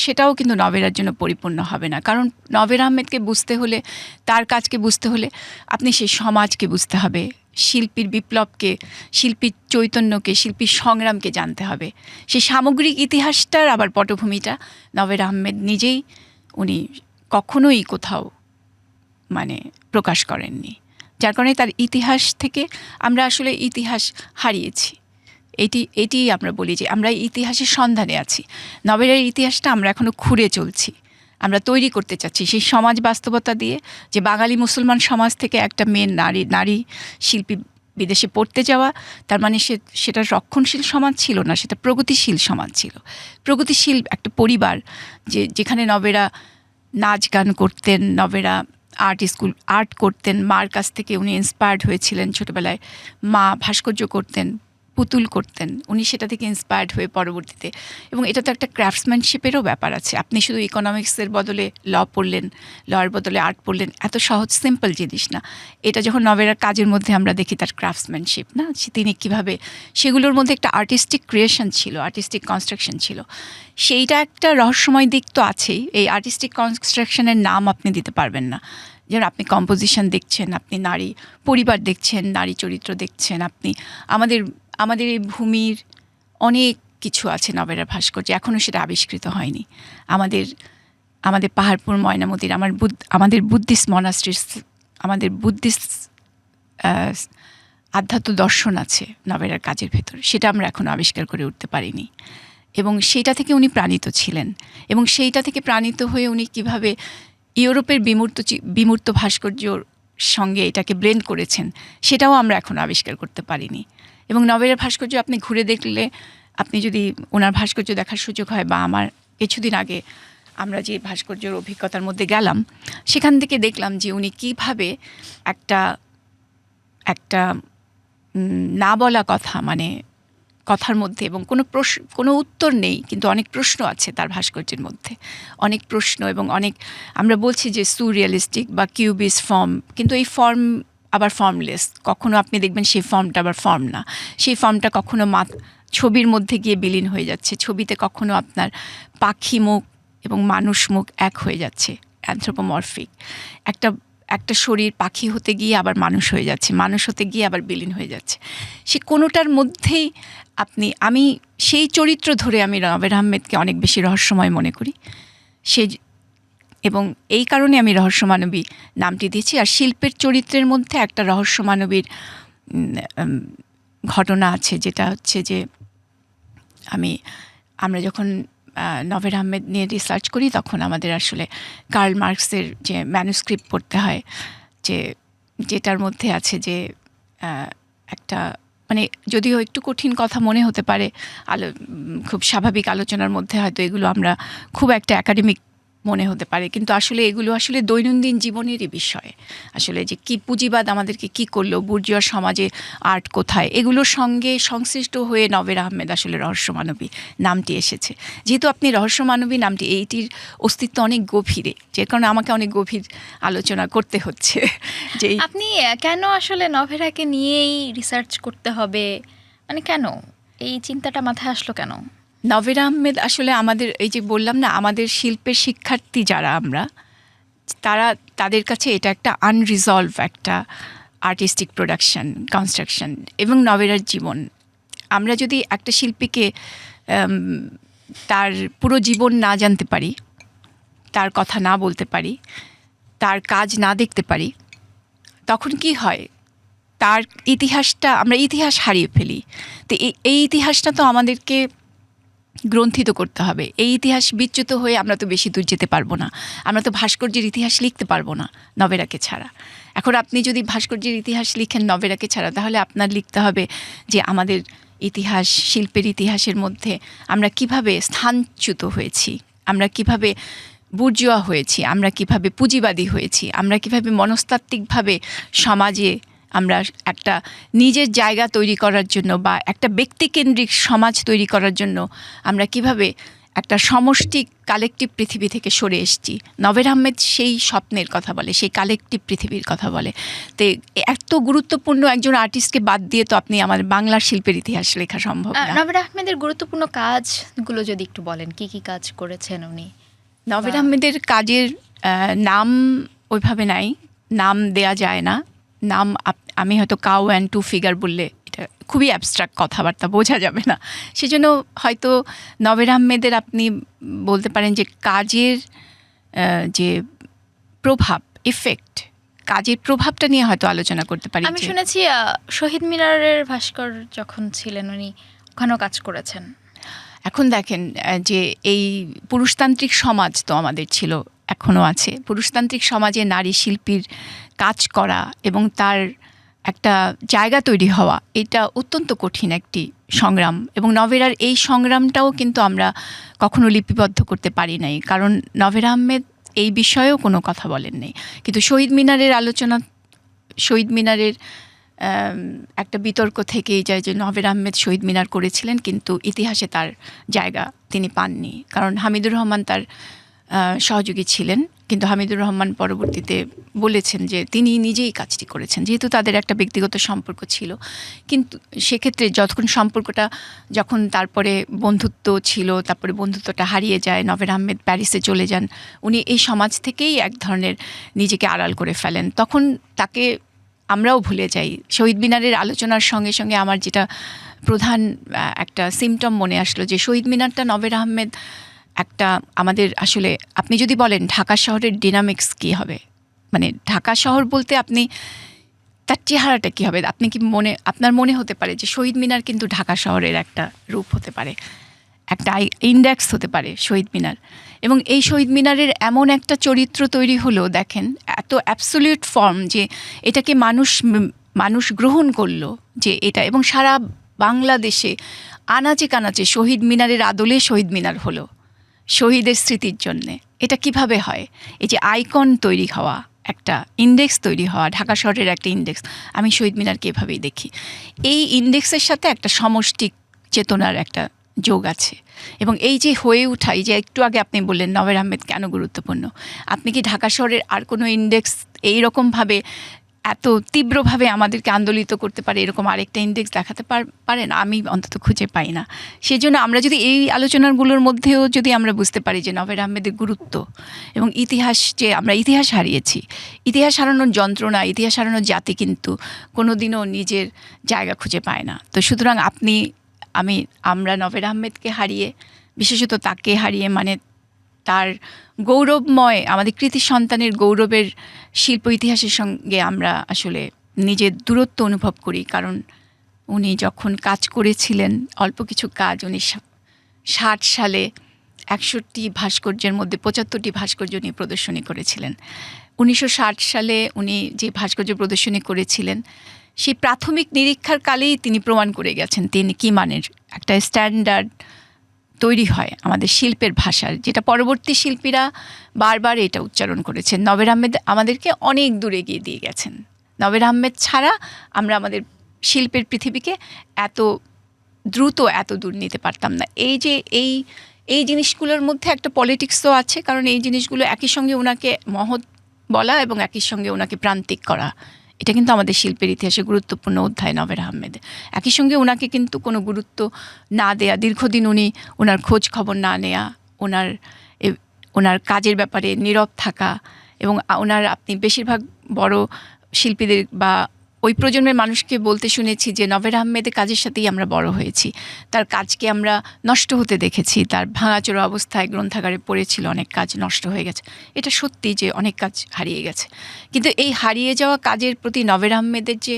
সেটাও কিন্তু নভেরার জন্য পরিপূর্ণ হবে না। কারণ নভেরা আহমেদকে বুঝতে হলে, তার কাজকে বুঝতে হলে আপনি সেই সমাজকে বুঝতে হবে, শিল্পীর বিপ্লবকে, শিল্পীর চৈতন্যকে, শিল্পীর সংগ্রামকে জানতে হবে। সেই সামগ্রিক ইতিহাসটার আবার পটভূমিটা নভেরা আহমেদ নিজেই উনি কখনোই কোথাও মানে প্রকাশ করেননি, যার কারণে তার ইতিহাস থেকে আমরা আসলে ইতিহাস হারিয়েছি। এটি আমরা বলি যে আমরা ইতিহাসের সন্ধানে আছি। নভেরার ইতিহাসটা আমরা এখনও খুঁড়ে চলছি, আমরা তৈরি করতে চাচ্ছি সেই সমাজ বাস্তবতা দিয়ে, যে বাঙালি মুসলমান সমাজ থেকে একটা মেয়ে নারী শিল্পী বিদেশে পড়তে যাওয়া, তার মানে সেটা রক্ষণশীল সমাজ ছিল না, সেটা প্রগতিশীল সমাজ ছিল, প্রগতিশীল একটা পরিবার, যেখানে নভেরা নাচ গান করতেন, নভেরা আর্ট করতেন, মার কাছ থেকে উনি ইন্সপায়ার্ড হয়েছিলেন ছোটোবেলায়, মা ভাস্কর্য করতেন, পুতুল করতেন, উনি সেটা থেকে ইন্সপায়ার্ড হয়ে পরবর্তীতে, এবং এটা তো একটা ক্রাফটসম্যানশিপেরও ব্যাপার আছে। আপনি শুধু ইকোনমিক্সের বদলে পড়লেন, লয়ের বদলে আর্ট পড়লেন, এত সহজ সিম্পল জিনিস না। এটা যখন নভেরার কাজের মধ্যে আমরা দেখি তার ক্রাফটসম্যানশিপ, না তিনি কীভাবে সেগুলোর মধ্যে একটা আর্টিস্টিক ক্রিয়েশন ছিল, আর্টিস্টিক কনস্ট্রাকশন ছিল, সেইটা একটা রহস্যময় দিক তো আছেই। এই আর্টিস্টিক কনস্ট্রাকশনের নাম আপনি দিতে পারবেন না, যেন আপনি কম্পোজিশন দেখছেন, আপনি নারী পরিবার দেখছেন, নারী চরিত্র দেখছেন, আপনি আমাদের এই ভূমির অনেক কিছু আছে নভেরার ভাস্কর্যে, এখনও সেটা আবিষ্কৃত হয়নি। আমাদের পাহাড়পুর ময়নামতির আমাদের বুদ্ধিস্ট মনাস্ট্রিস, আমাদের বুদ্ধিস্ট আধ্যাত্ম দর্শন আছে নভেরার কাজের ভেতর, সেটা আমরা এখনও আবিষ্কার করে উঠতে পারিনি। এবং সেইটা থেকে উনি প্রাণিত ছিলেন, এবং সেইটা থেকে প্রাণিত হয়ে উনি কিভাবে ইউরোপের বিমূর্ত ভাস্কর্যর সঙ্গে এটাকে ব্লেন্ড করেছেন, সেটাও আমরা এখনও আবিষ্কার করতে পারিনি। এবং নভেরার ভাস্কর্য আপনি ঘুরে দেখলে, আপনি যদি ওনার ভাস্কর্য দেখার সুযোগ হয়, বা আমার কিছুদিন আগে আমরা যে ভাস্কর্যের অভিজ্ঞতার মধ্যে গেলাম, সেখান থেকে দেখলাম যে উনি কীভাবে একটা না বলা কথা, মানে কথার মধ্যে, এবং কোনো উত্তর নেই, কিন্তু অনেক প্রশ্ন আছে তার ভাস্কর্যের মধ্যে, অনেক প্রশ্ন, এবং অনেক আমরা বলছি যে সুরিয়ালিস্টিক বা কিউবিস ফর্ম, কিন্তু এই ফর্ম আবার ফর্মলেস। কখনো আপনি দেখবেন সেই ফর্মটা আবার ফর্ম না, সেই ফর্মটা কখনো ছবির মধ্যে গিয়ে বিলীন হয়ে যাচ্ছে, ছবিতে কখনো আপনার পাখি মুখ এবং মানুষ মুখ এক হয়ে যাচ্ছে, অ্যানথ্রোপোমরফিক, একটা একটা শরীর পাখি হতে গিয়ে আবার মানুষ হয়ে যাচ্ছে, মানুষ হতে গিয়ে আবার বিলীন হয়ে যাচ্ছে। সে কোনোটার মধ্যেই আমি সেই চরিত্র ধরে আমি নভেরা আহমেদকে অনেক বেশি রহস্যময় মনে করি। এবং এই কারণে আমি রহস্যমানবী নামটি দিয়েছি। আর শিল্পের চরিত্রের মধ্যে একটা রহস্যমানবীর ঘটনা আছে, যেটা হচ্ছে যে আমরা যখন নভেরা আহমেদ নিয়ে রিসার্চ করি তখন আমাদের আসলে কার্ল মার্কসের যে ম্যানুস্ক্রিপ্ট পড়তে হয়, যেটার মধ্যে আছে যে একটা যদিও একটু কঠিন কথা মনে হতে পারে, খুব স্বাভাবিক আলোচনার মধ্যে হয়তো এগুলো আমরা খুব একটা একাডেমিক মনে হতে পারে, কিন্তু আসলে এগুলো আসলে দৈনন্দিন জীবনেরই বিষয়। আসলে যে কি পুঁজিবাদ আমাদেরকে কি করলো, বুর্জুয়া সমাজে আর্ট কোথায়, এগুলোর সঙ্গে সংশ্লিষ্ট হয়ে নভেরা আহমেদ আসলে রহস্যমানবী নামটি এসেছে। যেহেতু আপনি রহস্যমানবী নামটি, এইটির অস্তিত্ব অনেক গভীরে, যে কারণে আমাকে অনেক গভীর আলোচনা করতে হচ্ছে যে আপনি কেন আসলে নভেরাকে নিয়েই রিসার্চ করতে হবে, কেন এই চিন্তাটা মাথায় আসলো কেন? নভেরা আহমেদ আসলে আমাদের এই যে বললাম না, আমাদের শিল্পের শিক্ষার্থী যারা আমরা, তাদের কাছে এটা একটা আনরিজলভ একটা আর্টিস্টিক প্রোডাকশন, কনস্ট্রাকশন এবং নভেরার জীবন। আমরা যদি একটা শিল্পীকে তার পুরো জীবন না জানতে পারি, তার কথা না বলতে পারি, তার কাজ না দেখতে পারি, তখন কি হয়, তার আমরা ইতিহাস হারিয়ে ফেলি। তো এই ইতিহাসটা তো আমাদেরকে গ্রন্থিত করতে হবে। এই ইতিহাস বিচ্যুত হয়ে আমরা তো বেশি দূর যেতে পারবো না। আমরা তো ভাস্কর্যের ইতিহাস লিখতে পারবো না নভেরাকে ছাড়া। এখন আপনি যদি ভাস্কর্যের ইতিহাস লিখেন নভেরাকে ছাড়া, তাহলে আপনার লিখতে হবে যে আমাদের ইতিহাস, শিল্পের ইতিহাসের মধ্যে আমরা কিভাবে স্থানচ্যুত হয়েছি, আমরা কিভাবে বুর্জুয়া হয়েছি, আমরা কিভাবে পুঁজিবাদী হয়েছি, আমরা কিভাবে মনস্তাত্ত্বিকভাবে সমাজে আমরা একটা নিজের জায়গা তৈরি করার জন্য বা একটা ব্যক্তিকেন্দ্রিক সমাজ তৈরি করার জন্য আমরা কিভাবে একটা সমষ্টি কালেকটিভ পৃথিবী থেকে সরে এসেছি। নভেরা আহমেদ সেই স্বপ্নের কথা বলে, সেই কালেকটিভ পৃথিবীর কথা বলে। তো এত গুরুত্বপূর্ণ একজন আর্টিস্টকে বাদ দিয়ে তো আপনি আমাদের বাংলার শিল্পের ইতিহাস লেখা সম্ভব না। নভেরা আহমেদের গুরুত্বপূর্ণ কাজগুলো যদি একটু বলেন, কি কি কাজ করেছেন উনি? নভেরা আহমেদের কাজের নাম ওইভাবে নাই, নাম দেয়া যায় না। নাম আমি হয়তো কাউ অ্যান্ড টু ফিগার বললে এটা খুবই অ্যাবস্ট্রাক্ট কথাবার্তা, বোঝা যাবে না। সেজন্য হয়তো নভেরা আহমেদের আপনি বলতে পারেন যে কাজের যে প্রভাব, এফেক্ট, কাজের প্রভাবটা নিয়ে হয়তো আলোচনা করতে পারি। আমি শুনেছি শহীদ মিনারের ভাস্কর যখন ছিলেন উনি ওখানেও কাজ করেছেন। এখন দেখেন যে এই পুরুষতান্ত্রিক সমাজ তো আমাদের ছিল, এখনও আছে। পুরুষতান্ত্রিক সমাজে নারী শিল্পীর কাজ করা এবং তার একটা জায়গা তৈরি হওয়া, এটা অত্যন্ত কঠিন একটি সংগ্রাম। এবং নভেরার এই সংগ্রামটাও কিন্তু আমরা কখনো লিপিবদ্ধ করতে পারি নাই, কারণ নভেরা আহমেদ এই বিষয়েও কোনো কথা বলেন নাই। কিন্তু শহীদ মিনারের আলোচনা, শহীদ মিনারের একটা বিতর্ক থেকেই যায় যে নভেরা আহমেদ শহীদ মিনার করেছিলেন, কিন্তু ইতিহাসে তার জায়গা তিনি পাননি, কারণ হামিদুর রহমান তার সহযোগী ছিলেন। কিন্তু হামিদুর রহমান পরবর্তীতে বলেছেন যে তিনি নিজেই কাজটি করেছেন, যেহেতু তাদের একটা ব্যক্তিগত সম্পর্ক ছিল। কিন্তু সেক্ষেত্রে যখন তারপরে বন্ধুত্ব ছিল, তারপরে বন্ধুত্বটা হারিয়ে যায়, নভেরা আহমেদ প্যারিসে চলে যান, উনি এই সমাজ থেকেই এক ধরনের নিজেকে আড়াল করে ফেলেন। তখন তাকে আমরাও ভুলে যাই। শহীদ মিনারের আলোচনার সঙ্গে সঙ্গে আমার যেটা প্রধান একটা সিমটম মনে আসলো, যে শহীদ মিনারটা নভেরা আহমেদ একটা আমাদের আসলে, আপনি যদি বলেন ঢাকা শহরের ডিনামিক্স কী হবে, ঢাকা শহর বলতে আপনি তার চেহারাটা কী হবে, আপনার মনে হতে পারে যে শহীদ মিনার কিন্তু ঢাকা শহরের একটা রূপ হতে পারে, একটা ইন্ডেক্স হতে পারে শহীদ মিনার। এবং এই শহীদ মিনারের এমন একটা চরিত্র তৈরি হলো, দেখেন এত অ্যাবসোলিউট ফর্ম, যে এটাকে মানুষ গ্রহণ করলো যে এটা, এবং সারা বাংলাদেশে আনাচে কানাচে শহীদ মিনারের আদলে শহীদ মিনার হলো শহীদের স্মৃতির জন্যে। এটা কিভাবে হয়? এই যে আইকন তৈরি হওয়া, একটা ইন্ডেক্স তৈরি হওয়া, ঢাকা শহরের একটা ইন্ডেক্স, আমি শহীদ মিনারকে এভাবেই দেখি। এই ইন্ডেক্সের সাথে একটা সমষ্টিক চেতনার একটা যোগ আছে। এবং এই যে হয়ে ওঠা, এই যে একটু আগে আপনি বললেন নভেরা আহমেদ কেন গুরুত্বপূর্ণ, আপনি কি ঢাকা শহরের আর কোনো ইন্ডেক্স এইরকমভাবে এত তীব্রভাবে আমাদেরকে আন্দোলিত করতে পারে এরকম আরেকটা ইন্ডেক্স দেখাতে পারে না, আমি অন্তত খুঁজে পাই না। সেই জন্য আমরা যদি এই আলোচনাগুলোর মধ্যেও যদি আমরা বুঝতে পারি যে নভের আহমেদের গুরুত্ব এবং ইতিহাস, যে আমরা ইতিহাস হারিয়েছি, ইতিহাস হারানোর যন্ত্রণা, ইতিহাস হারানোর জাতি কিন্তু কোনোদিনও নিজের জায়গা খুঁজে পায় না। তো সুতরাং আমরা নভের আহমেদকে হারিয়ে, বিশেষত তাকে হারিয়ে, মানে তার গৌরবময়, আমাদের কৃতি সন্তানের গৌরবের শিল্প ইতিহাসের সঙ্গে আমরা আসলে নিজের দূরত্ব অনুভব করি। কারণ উনি যখন কাজ করেছিলেন, অল্প কিছু কাজ, উনি 60 সালে 61টি ভাস্কর্যের মধ্যে 75টি ভাস্কর্য নিয়ে প্রদর্শনী করেছিলেন। 1960 সালে উনি যে ভাস্কর্য প্রদর্শনী করেছিলেন, সেই প্রাথমিক নিরীক্ষার কালেই তিনি প্রমাণ করে গেছেন তিনি কী মানের একটা স্ট্যান্ডার্ড তৈরি হয় আমাদের শিল্পের ভাষার, যেটা পরবর্তী শিল্পীরা বারবার এটা উচ্চারণ করেছেন। নভের আহমেদ আমাদেরকে অনেক দূরে এগিয়ে দিয়ে গেছেন। নভের আহমেদ ছাড়া আমরা আমাদের শিল্পের পৃথিবীকে এত দ্রুত এত দূর নিতে পারতাম না। এই জিনিসগুলোর মধ্যে একটা পলিটিক্সও আছে, কারণ এই জিনিসগুলো একই সঙ্গে ওনাকে মহৎ বলা এবং একই সঙ্গে ওনাকে প্রান্তিক করা, এটা কিন্তু আমাদের শিল্পের ইতিহাসে গুরুত্বপূর্ণ অধ্যায় নভের আহমেদ। একই সঙ্গে ওনাকে কিন্তু কোনো গুরুত্ব না দেয়া, দীর্ঘদিন ওনার খোঁজ খবর না নেয়া, ওনার কাজের ব্যাপারে নীরব থাকা, এবং আপনি বেশিরভাগ বড় শিল্পীদের বা ওই প্রজন্মের মানুষকে বলতে শুনেছি যে নভের আহমেদের কাজের সাথেই আমরা বড় হয়েছি, তার কাজকে আমরা নষ্ট হতে দেখেছি, তার ভাঙাচোরা অবস্থায় গ্রন্থাগারে পড়েছিল, অনেক কাজ নষ্ট হয়ে গেছে। এটা সত্যি যে অনেক কাজ হারিয়ে গেছে, কিন্তু এই হারিয়ে যাওয়া কাজের প্রতি নভের আহমেদের যে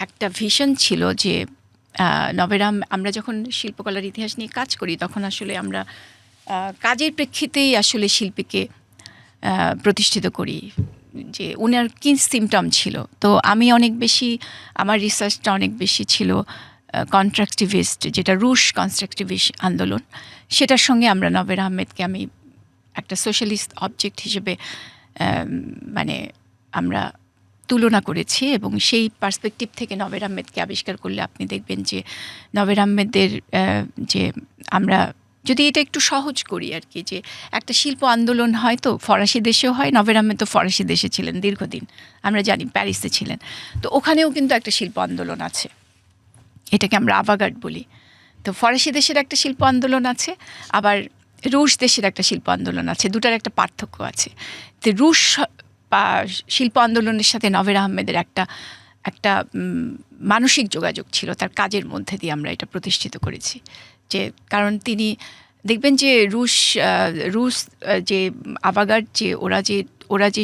একটা ভিশন ছিল, যে আমরা যখন শিল্পকলার ইতিহাস নিয়ে কাজ করি তখন আসলে আমরা কাজের প্রেক্ষিতেই আসলে শিল্পীকে প্রতিষ্ঠিত করি, যে উনার কী সিমটম ছিল। তো আমি আমার রিসার্চটা অনেক বেশি ছিল কনস্ট্রাকটিভিস্ট, যেটা রুশ কনস্ট্রাকটিভিস্ট আন্দোলন, সেটার সঙ্গে আমরা নভের আহমেদকে আমি একটা সোশ্যালিস্ট অবজেক্ট হিসেবে মানে আমরা তুলনা করেছি, এবং সেই পার্সপেক্টিভ থেকে নভের আহমেদকে আবিষ্কার করলে আপনি দেখবেন যে নভের আহমেদের যে আমরা যদি এটা একটু সহজ করি আর কি, যে একটা শিল্প আন্দোলন হয়তো ফরাসি দেশেও হয়, নভের আহমেদ তো ফরাসি দেশে ছিলেন দীর্ঘদিন, আমরা জানি প্যারিসে ছিলেন, তো ওখানেও কিন্তু একটা শিল্প আন্দোলন আছে, এটাকে আমরা আভাগার্ড বলি। তো ফরাসি দেশের একটা শিল্প আন্দোলন আছে, আবার রুশ দেশের একটা শিল্প আন্দোলন আছে, দুটার একটা পার্থক্য আছে। তো রুশ শিল্প আন্দোলনের সাথে নভের আহমেদের একটা মানসিক যোগাযোগ ছিল, তার কাজের মধ্যে দিয়ে আমরা এটা প্রতিষ্ঠিত করেছি। যে কারণ তিনি দেখবেন যে রুশ যে আভাগার্ড, যে ওরা যে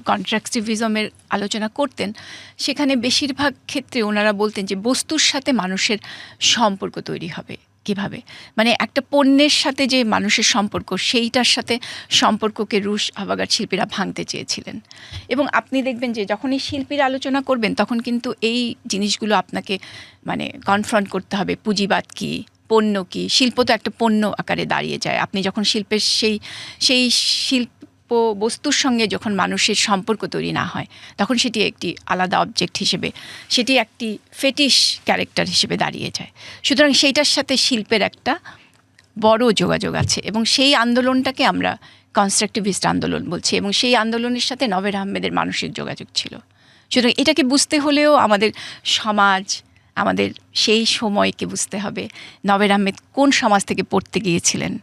কনস্ট্রাকটিভিজমের আলোচনা করতেন, সেখানে বেশিরভাগ ক্ষেত্রে ওনারা বলতেন যে বস্তুর সাথে মানুষের সম্পর্ক তৈরি হবে কিভাবে, মানে একটা পণ্যের সাথে যে মানুষের সম্পর্ক, সেইটার সাথে সম্পর্ককে রুশ আভাগার্ড শিল্পীরা ভাঙতে চেয়েছিলেন। এবং আপনি দেখবেন যে যখন এই শিল্পীর আলোচনা করবেন তখন কিন্তু এই জিনিসগুলো আপনাকে মানে কনফ্রন্ট করতে হবে। পুঁজিবাদ কী, পণ্য কী, শিল্প তো একটা পণ্য আকারে দাঁড়িয়ে যায়। আপনি যখন শিল্পের সেই শিল্প বস্তুর সঙ্গে যখন মানুষের সম্পর্ক তৈরি না হয়, তখন সেটি একটি আলাদা অবজেক্ট হিসেবে, সেটি একটি ফেটিশ ক্যারেক্টার হিসেবে দাঁড়িয়ে যায়। সুতরাং সেইটার সাথে শিল্পের একটা বড় যোগাযোগ আছে, এবং সেই আন্দোলনটাকে আমরা কনস্ট্রাকটিভিস্ট আন্দোলন বলছি, এবং সেই আন্দোলনের সাথে নভের আহমেদের মানসিক যোগাযোগ ছিল। সুতরাং এটাকে বুঝতে হলেও আমাদের সমাজ, আমাদের সেই সময়কে বুঝতে হবে, নভের আহমেদ কোন সমাজ থেকে পড়তে গিয়েছিলেন,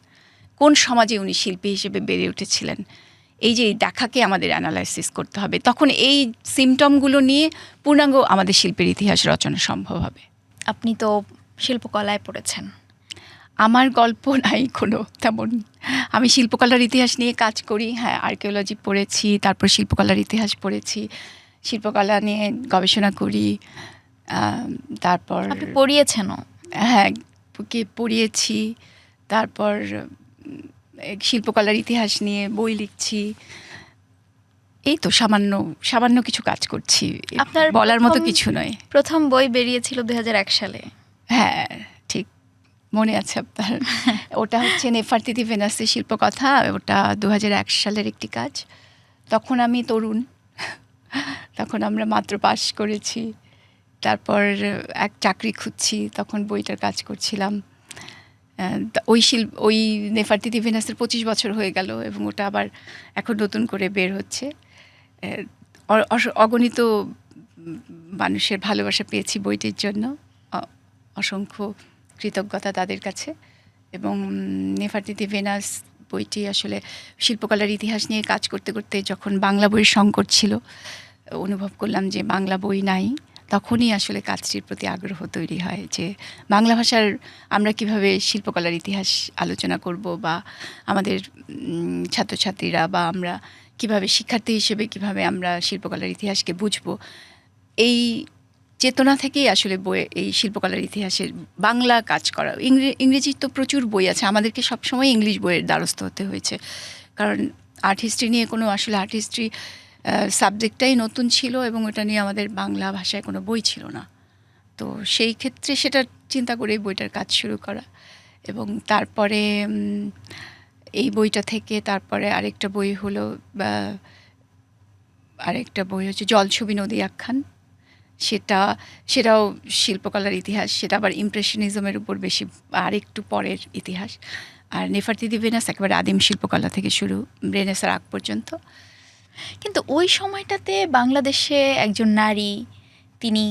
কোন সমাজে উনি শিল্পী হিসেবে বেড়ে উঠেছিলেন, এই যে দেখাকে আমাদের অ্যানালাইসিস করতে হবে। তখন এই সিমটমগুলো নিয়ে পূর্ণাঙ্গ আমাদের শিল্পের ইতিহাস রচনা সম্ভব হবে। আপনি তো শিল্পকলায় পড়েছেন। আমার গল্প নাই কোনো তেমন, আমি শিল্পকলার ইতিহাস নিয়ে কাজ করি। হ্যাঁ, আর্কিওলজি পড়েছি, তারপর শিল্পকলার ইতিহাস পড়েছি, শিল্পকলা নিয়ে গবেষণা করি, তারপর আপনি পড়িয়েছেনও? হ্যাঁ, পড়িয়েছি, তারপর শিল্পকলার ইতিহাস নিয়ে বই লিখছি, এই তো সামান্য কিছু কাজ করছি। আপনার বলার মতো কিছু নয়। প্রথম বই বেরিয়েছিল 2001 সালে। হ্যাঁ, ঠিক মনে আছে আপনার। ওটা হচ্ছে নেফারতিতি ভেনাসের শিল্পকথা, ওটা 2001 সালের একটি কাজ। তখন আমি তরুণ, তখন আমরা মাত্র পাশ করেছি, তারপর এক চাকরি খুঁজছি, তখন বইটার কাজ করছিলাম। ওই নেফারতিতি ভেনাসের 25 বছর হয়ে গেল, এবং ওটা আবার এখন নতুন করে বের হচ্ছে। অগণিত মানুষের ভালোবাসা পেয়েছি বইটির জন্য। অসংখ্য কৃতজ্ঞতা তাদের কাছে। এবং নেফারতিতি ভেনাস বইটি আসলে শিল্পকলার ইতিহাস নিয়ে কাজ করতে করতে যখন বাংলা বইয়ের সংকট ছিল, অনুভব করলাম যে বাংলা বই নাই, তখনই আসলে কাজটির প্রতি আগ্রহ তৈরি হয় যে বাংলা ভাষার আমরা কিভাবে শিল্পকলার ইতিহাস আলোচনা করব, বা আমাদের ছাত্রছাত্রীরা বা আমরা কিভাবে শিক্ষার্থী হিসেবে কিভাবে আমরা শিল্পকলার ইতিহাসকে বুঝব। এই চেতনা থেকেই আসলে এই শিল্পকলার ইতিহাসের বাংলা কাজ করা। ইংরেজির তো প্রচুর বই আছে, আমাদেরকে সবসময় ইংলিশ বইয়ের দ্বারস্থ হতে হয়েছে, কারণ আর্ট হিস্ট্রি নিয়ে কোনো আসলে আর্ট হিস্ট্রি সাবজেক্টটাই নতুন ছিল এবং ওটা নিয়ে আমাদের বাংলা ভাষায় কোনো বই ছিল না। তো সেই ক্ষেত্রে সেটা চিন্তা করে বইটার কাজ শুরু করা। এবং তারপরে এই বইটা থেকে তারপরে আরেকটা বই হলো, আরেকটা বই হচ্ছে জলছবি নদী আখ্যান। সেটাও শিল্পকলার ইতিহাস, সেটা আবার ইমপ্রেশনিজমের উপর বেশি আরেকটু পরের ইতিহাস। আর নেফারতিতি ভেনাস একেবারে আদিম শিল্পকলা থেকে শুরু, রেনেসাঁর আগ পর্যন্ত। কিন্তু ওই সময়টাতে বাংলাদেশে একজন নারী, তিনি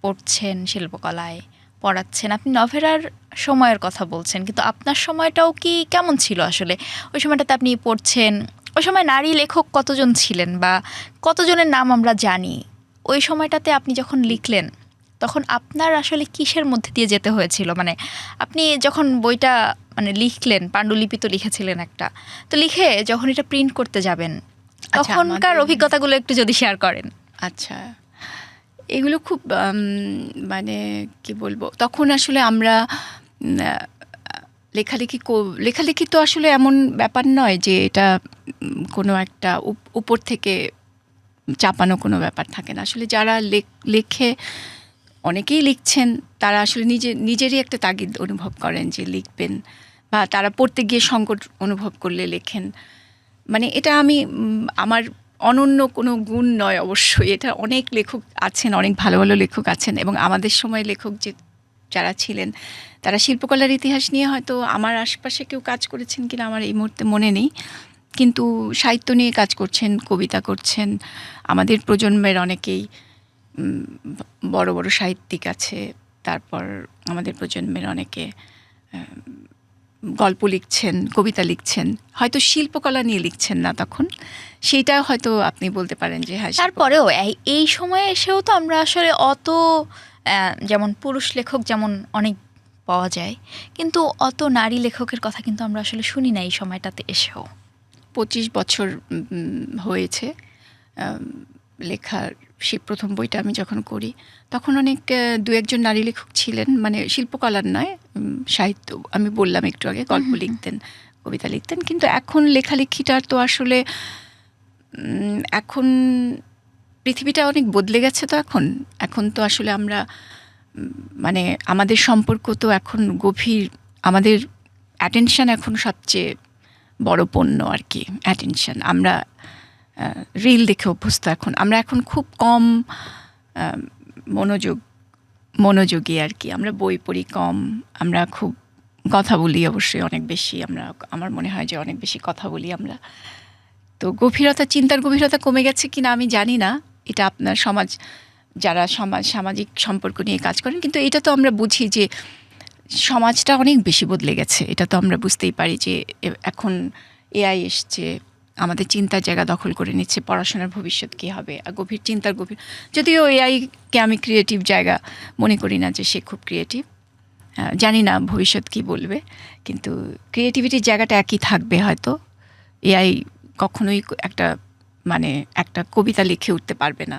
পড়ছেন শিল্পকলায়, পড়াচ্ছেন। আপনি নভেরার সময়ের কথা বলছেন, কিন্তু আপনার সময়টাও কি কেমন ছিল আসলে? ওই সময়টাতে আপনি পড়ছেন, ওই সময় নারী লেখক কতজন ছিলেন বা কতজনের নাম আমরা জানি? ওই সময়টাতে আপনি যখন লিখলেন, তখন আপনার আসলে কিসের মধ্যে দিয়ে যেতে হয়েছিল? মানে আপনি যখন বইটা লিখলেন, পাণ্ডুলিপি তো লিখেছিলেন একটা, তো লিখে যখন এটা প্রিন্ট করতে যাবেন, তখনকার অভিজ্ঞতাগুলো একটু যদি শেয়ার করেন। আচ্ছা, এগুলো খুব কি বলবো, তখন আসলে আমরা লেখালেখি তো আসলে এমন ব্যাপার নয় যে এটা কোনো একটা উপর থেকে চাপানো কোনো ব্যাপার থাকে না। আসলে যারা লেখে, অনেকেই লিখছেন, তারা আসলে নিজেরই একটা তাগিদ অনুভব করেন যে লিখবেন, বা তারা পড়তে গিয়ে সংকট অনুভব করলে লেখেন। এটা আমার অনন্য কোনো গুণ নয় অবশ্যই, এটা অনেক লেখক আছেন, অনেক ভালো ভালো লেখক আছেন। এবং আমাদের সময় লেখক যারা ছিলেন, তারা শিল্পকলার ইতিহাস নিয়ে হয়তো আমার আশপাশে কেউ কাজ করেছেন কিনা আমার এই মুহূর্তে মনে নেই, কিন্তু সাহিত্য নিয়ে কাজ করছেন, কবিতা করছেন। আমাদের প্রজন্মের অনেকেই বড় বড় সাহিত্যিক আছে। তারপর আমাদের প্রজন্মের অনেকে গল্প লিখছেন, কবিতা লিখছেন, হয়তো শিল্পকলা নিয়ে লিখছেন না তখন, সেইটা হয়তো আপনি বলতে পারেন যে হ্যাঁ। তারপরেও এই সময়ে এসেও তো আমরা আসলে অত, যেমন পুরুষ লেখক যেমন অনেক পাওয়া যায়, কিন্তু অত নারী লেখকের কথা কিন্তু আমরা আসলে শুনি না এই সময়টাতে এসেও। 25 বছর হয়েছে লেখার। সেই প্রথম বইটা আমি যখন করি তখন অনেক দু একজন নারী লেখক ছিলেন, শিল্পকলার নয়, সাহিত্য। আমি বললাম একটু আগে, গল্প লিখতেন, কবিতা লিখতেন। কিন্তু এখন লেখালেখিটা তো আসলে, এখন পৃথিবীটা অনেক বদলে গেছে। তো এখন তো আসলে আমরা আমাদের সম্পর্ক তো এখন গভীর, আমাদের অ্যাটেনশন এখন সবচেয়ে বড় পণ্য আর কি, অ্যাটেনশন। আমরা রিল দেখে অভ্যস্ত। আমরা এখন খুব কম মনোযোগী আর কি। আমরা বই পড়ি কম, আমরা খুব কথা বলি অবশ্যই অনেক বেশি। আমার মনে হয় যে অনেক বেশি কথা বলি আমরা। তো চিন্তার গভীরতা কমে গেছে কিনা আমি জানি না, এটা আপনার যারা সামাজিক সম্পর্ক নিয়ে কাজ করেন, কিন্তু এটা তো আমরা বুঝি যে সমাজটা অনেক বেশি বদলে গেছে। এটা তো আমরা বুঝতেই পারি যে এখন এআই এসছে, আমাদের চিন্তার জায়গা দখল করে নিচ্ছে। পড়াশোনার ভবিষ্যৎ কী হবে, চিন্তার গভীর। যদিও এআইকে আমি ক্রিয়েটিভ জায়গা মনে করি না যে সে খুব ক্রিয়েটিভ, জানি না ভবিষ্যৎ কী বলবে, কিন্তু ক্রিয়েটিভিটির জায়গাটা একই থাকবে হয়তো। এআই কখনোই একটা কবিতা লিখে উঠতে পারবে না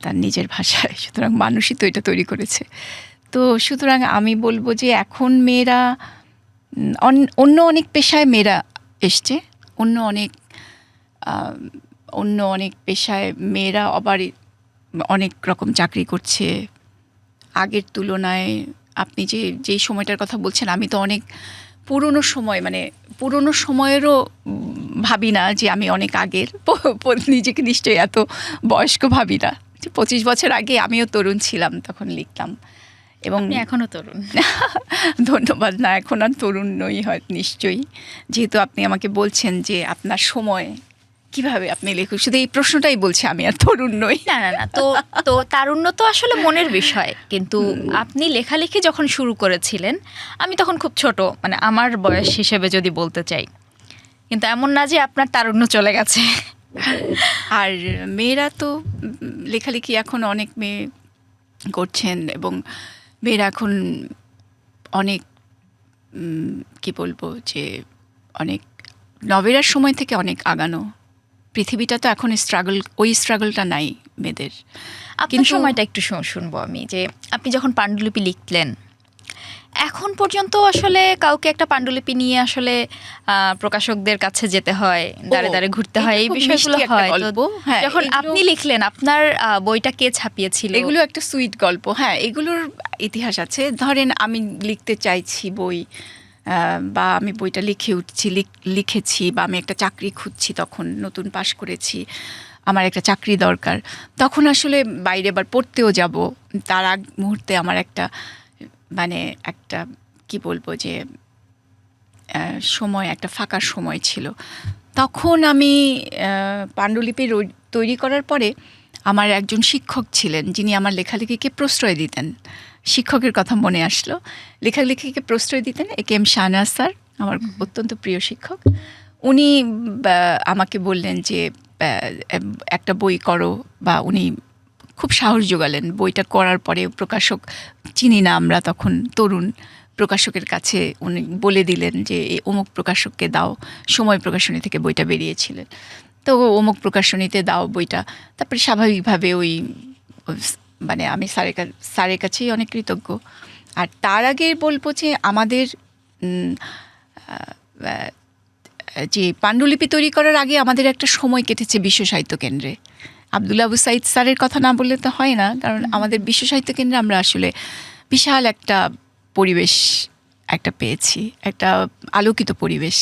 তার নিজের ভাষায়, সুতরাং মানুষই তো এটা তৈরি করেছে। তো সুতরাং আমি বলবো যে এখন মেয়েরা অন্য অনেক পেশায় মেয়েরা এসছে, অন্য অনেক পেশায় মেয়েরা আবার অনেক রকম চাকরি করছে আগের তুলনায়। আপনি যেই সময়টার কথা বলছেন, আমি তো অনেক পুরনো সময়েরও ভাবি না যে আমি অনেক আগের, নিজেকে নিশ্চয়ই এত বয়স্ক ভাবি না। 25 বছর আগে আমিও তরুণ ছিলাম, তখন লিখতাম। এবং এখনও তরুণ। ধন্যবাদ। না, এখন আর তরুণ নই হয় নিশ্চয়ই, যেহেতু আপনি আমাকে বলছেন যে আপনার সময় কিভাবে আপনি লেখক? শুধু এই প্রশ্নটাই বলছি, আমি আর তরুণ নই। না না না, তো তো তারুণ্য তো আসলে মনের বিষয়, কিন্তু আপনি লেখালেখি যখন শুরু করেছিলেন আমি তখন খুব ছোট, মানে আমার বয়স হিসেবে যদি বলতে চাই, কিন্তু এমন না যে আপনার তারুণ্য চলে গেছে। আর মেয়েরা তো লেখালেখি এখন অনেক মেয়ে করছেন, এবং মেয়েরা এখন অনেক কি বলবো যে অনেক নবেরার সময় থেকে অনেক আগানো। পৃথিবীটা তো এখন ওই স্ট্রাগলটা নাই মেয়েদের। আপনার সময়টা একটু শুনবো আমি, যে আপনি যখন পাণ্ডুলিপি লিখলেন, এখন পর্যন্ত আসলে কাউকে একটা পাণ্ডুলিপি নিয়ে আসলে প্রকাশকদের কাছে যেতে হয়, দাঁড়ে দাঁড়ে ঘুরতে হয়, এই বিষয়গুলো হয়। তো যখন আপনি লিখলেন, আপনার বইটা কে ছাপিয়েছিল? এগুলো একটা সুইট গল্প। হ্যাঁ, এগুলোর ইতিহাস আছে। ধরেন আমি লিখতে চাইছি বই, বা আমি বইটা লিখেছি, বা আমি একটা চাকরি খুঁজছি, তখন নতুন পাশ করেছি, আমার একটা চাকরি দরকার, তখন আসলে বাইরে আবার পড়তেও যাব, তার আগ মুহূর্তে আমার একটা একটা কি বলবো যে সময়, একটা ফাঁকা সময় ছিল। তখন আমি পাণ্ডুলিপি তৈরি করার পরে আমার একজন শিক্ষক ছিলেন, যিনি আমার লেখালেখিকে প্রশ্রয় দিতেন। শিক্ষকের কথা মনে আসলো, লেখালেখিকে প্রশ্রয় দিতেন একেএম শাহনাজ স্যার, আমার অত্যন্ত প্রিয় শিক্ষক। উনি আমাকে বললেন যে একটা বই করো, বা উনি খুব সাহস জোগালেন। বইটা করার পরে প্রকাশক চিনি না আমরা, তখন তরুণ, প্রকাশকের কাছে উনি বলে দিলেন যে অমুক প্রকাশককে দাও। সময় প্রকাশনী থেকে বইটা বেরিয়েছিলেন, তো অমুক প্রকাশনীতে দাও বইটা। তারপরে স্বাভাবিকভাবে আমি স্যারের কাছেই অনেক কৃতজ্ঞ। আর তার আগে বলবো যে আমাদের যে পাণ্ডুলিপি তৈরি করার আগে আমাদের একটা সময় কেটেছে বিশ্ব সাহিত্য কেন্দ্রে। আব্দুল আবু সাইদ স্যারের কথা না বললে তো হয় না, কারণ আমাদের বিশ্ব সাহিত্য কেন্দ্রে আমরা আসলে বিশাল একটা পরিবেশ পেয়েছি, একটা আলোকিত পরিবেশ।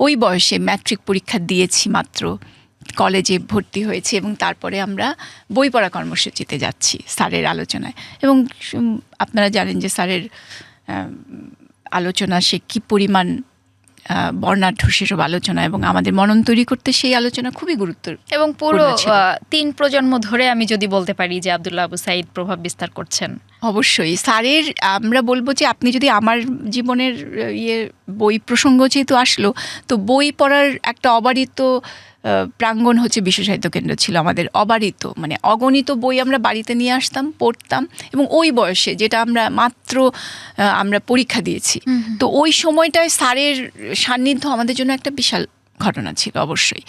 ওই বয়সে ম্যাট্রিক পরীক্ষা দিয়েছি মাত্র, কলেজে ভর্তি হয়েছি, এবং তারপরে আমরা বই পড়া কর্মসূচিতে যাচ্ছি স্যারের আলোচনায়। এবং আপনারা জানেন যে স্যারের আলোচনা সে কী পরিমাণ বর্ণাঢ্য সেসব আলোচনা, এবং আমাদের মনন তৈরি করতে সেই আলোচনা খুবই গুরুত্ব, এবং পুরো 3 প্রজন্ম ধরে আমি যদি বলতে পারি যে আব্দুল্লাহ আবু সাইদ প্রভাব বিস্তার করছেন। অবশ্যই স্যারের, আমরা বলবো যে আপনি যদি আমার জীবনের বই প্রসঙ্গ যেহেতু আসলো, তো বই পড়ার একটা অবারিত প্রাঙ্গণ হচ্ছে বিশ্ব সাহিত্য কেন্দ্র ছিল আমাদের। অবারিত মানে অগণিত বই আমরা বাড়িতে নিয়ে আসতাম, পড়তাম, এবং ওই বয়সে যেটা আমরা পরীক্ষা দিয়েছি, তো ওই সময়টায় স্যারের সান্নিধ্য আমাদের জন্য একটা বিশাল ঘটনা ছিল অবশ্যই।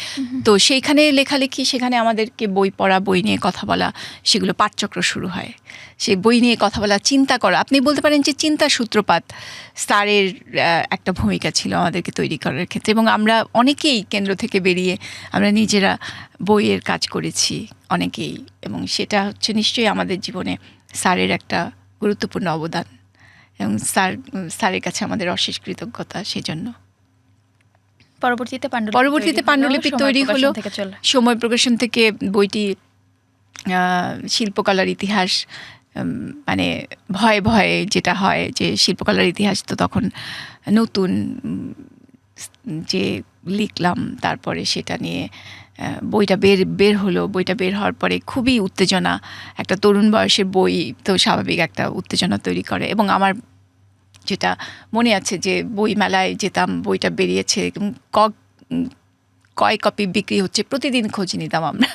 তো সেইখানে লেখালেখি, সেখানে আমাদেরকে বই পড়া, বই নিয়ে কথা বলা, সেগুলো পাঠচক্র শুরু হয়। সেই বই নিয়ে কথা বলা, চিন্তা করা, আপনি বলতে পারেন যে চিন্তার সূত্রপাত স্যারের একটা ভূমিকা ছিল আমাদেরকে তৈরি করার ক্ষেত্রে। এবং আমরা অনেকেই কেন্দ্র থেকে বেরিয়ে আমরা নিজেরা বইয়ের কাজ করেছি অনেকেই, এবং সেটা হচ্ছে নিশ্চয়ই আমাদের জীবনে স্যারের একটা গুরুত্বপূর্ণ অবদান, এবং স্যারের কাছে আমাদের অশেষ কৃতজ্ঞতা সেজন্য। পরবর্তীতে পাণ্ডুলিপি তৈরি হলো সময় প্রকাশন থেকে। বইটি শিল্পকলার ইতিহাস, মানে ভয়ে ভয়ে যেটা হয় যে শিল্পকলার ইতিহাস তো তখন নতুন, যে লিখলাম, তারপরে সেটা নিয়ে বইটা বের হলো। বইটা বের হওয়ার পরে খুবই উত্তেজনা, একটা তরুণ বয়সের বই তো স্বাভাবিক একটা উত্তেজনা তৈরি করে। এবং আমার যেটা মনে আছে যে বই মেলায় যেতাম, বইটা বেরিয়েছে, কয় কপি বিক্রি হচ্ছে, প্রতিদিন খোঁজ নিতাম আমরা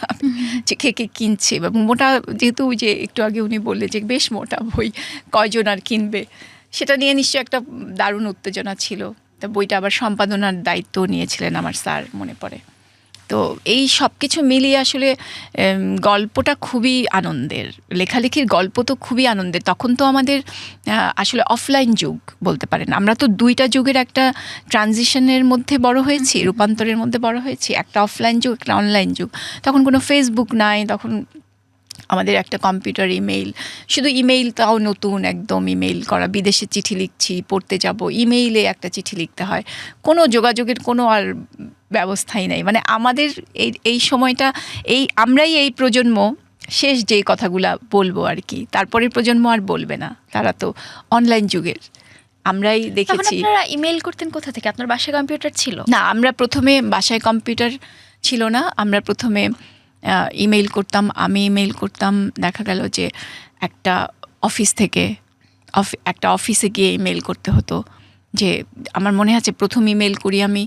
যে কে কিনছে। এবং মোটা, যেহেতু যে একটু আগে উনি বললে যে বেশ মোটা বই, কয়জন আর কিনবে, সেটা নিয়ে নিশ্চয়ই একটা দারুণ উত্তেজনা ছিল। তা বইটা আবার সম্পাদনার দায়িত্ব নিয়েছিলেন আমার স্যার, মনে পড়ে। তো এই সব কিছু মিলিয়ে আসলে গল্পটা খুবই আনন্দের, লেখালেখির গল্প তো খুবই আনন্দের। তখন তো আমাদের আসলে অফলাইন যুগ বলতে পারেন, আমরা তো দুইটা যুগের একটা ট্রানজিশনের মধ্যে বড় হয়েছি, রূপান্তরের মধ্যে বড় হয়েছি, একটা অফলাইন যুগ, একটা অনলাইন যুগ। তখন কোনো ফেসবুক নাই, তখন আমাদের একটা কম্পিউটার, ইমেইল, শুধু ইমেইল, তাও নতুন একদম ইমেইল করা, বিদেশে চিঠি লিখছি, পড়তে যাব, ইমেইলে একটা চিঠি লিখতে হয়, কোনো যোগাযোগের কোনো আর ব্যবস্থাই নেই। মানে আমাদের এই সময়টা, আমরাই এই প্রজন্ম শেষ যেই কথাগুলা বলবো আর কি, তারপরের প্রজন্ম আর বলবে না, তারা তো অনলাইন যুগের। আমরাই দেখেছি। আপনারা ইমেইল করতেন কোথা থেকে? আপনার বাসায় কম্পিউটার ছিল? না, আমরা প্রথমে বাসায় কম্পিউটার ছিল না। আমরা প্রথমে ইমেইল করতাম, আমি ইমেইল করতাম, দেখা গেল যে একটা অফিস থেকে একটা অফিসে গিয়ে ইমেইল করতে হতো। যে আমার মনে আছে প্রথম ইমেইল করি আমি,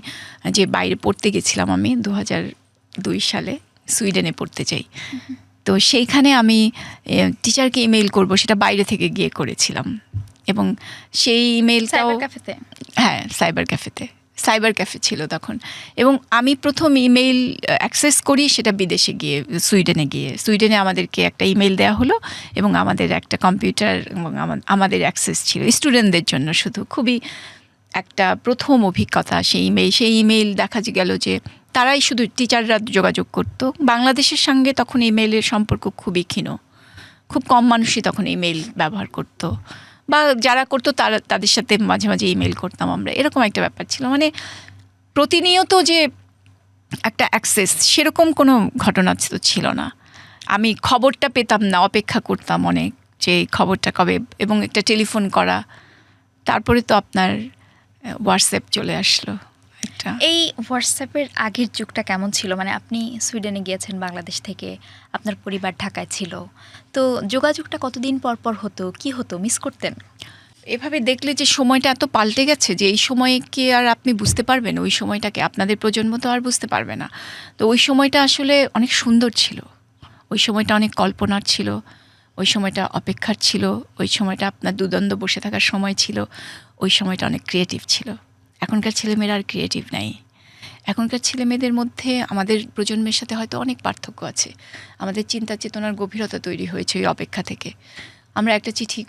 যে বাইরে পড়তে গেছিলাম আমি 2002 সালে সুইডেনে পড়তে যাই। তো সেইখানে আমি টিচারকে ইমেইল করব সেটা বাইরে থেকে গিয়ে করেছিলাম, এবং সেই ইমেইলটাও হ্যাঁ সাইবার ক্যাফে ছিল তখন। এবং আমি প্রথম ইমেইল অ্যাক্সেস করি সেটা বিদেশে গিয়ে, সুইডেনে আমাদেরকে একটা ইমেইল দেওয়া হলো এবং আমাদের একটা কম্পিউটার এবং আমাদের অ্যাক্সেস ছিল স্টুডেন্টদের জন্য শুধু। খুবই একটা প্রথম অভিজ্ঞতা সেই ইমেইল দেখা গেল যে তারাই শুধু টিচাররা যোগাযোগ করতো। বাংলাদেশের সঙ্গে তখন ইমেইলের সম্পর্ক খুবই ক্ষীণ, খুব কম মানুষই তখন ইমেইল ব্যবহার করতো, বা যারা করতো তাদের সাথে মাঝে মাঝে ইমেইল করতাম আমরা, এরকম একটা ব্যাপার ছিল। মানে প্রতিনিয়ত যে একটা অ্যাক্সেস সেরকম কোনো ঘটনা তো ছিল না। আমি খবরটা পেতাম না, অপেক্ষা করতাম অনেক যে খবরটা কবে, এবং একটা টেলিফোন করা, তারপরে তো আপনার হোয়াটসঅ্যাপ চলে আসলো একটা। এই হোয়াটসঅ্যাপের আগের যুগটা কেমন ছিল? মানে আপনি সুইডেনে গিয়েছেন বাংলাদেশ থেকে, আপনার পরিবার ঢাকায় ছিল, তো যোগাযোগটা কতদিন পর পর হতো, কি হতো, মিস করতেন? এভাবে দেখলে যে সময়টা এত পাল্টে গেছে যে এই সময়কে আর আপনি বুঝতে পারবেন, ওই সময়টাকে আপনাদের প্রজন্ম তো আর বুঝতে পারবে না। তো ওই সময়টা আসলে অনেক সুন্দর ছিল, ওই সময়টা অনেক কল্পনার ছিল, ওই সময়টা অপেক্ষার ছিল, ওই সময়টা আপনার দুদণ্ড বসে থাকার সময় ছিল, ওই সময়টা অনেক ক্রিয়েটিভ ছিল। এখনকার ছেলেমেয়েরা আর ক্রিয়েটিভ নাই। এখনকার ছেলেমেয়েদের মধ্যে আমাদের প্রজন্মের সাথে হয়তো অনেক পার্থক্য আছে। আমাদের চিন্তা চেতনার গভীরতা তৈরি হয়েছে ওই অপেক্ষা থেকে। আমরা একটা চিঠি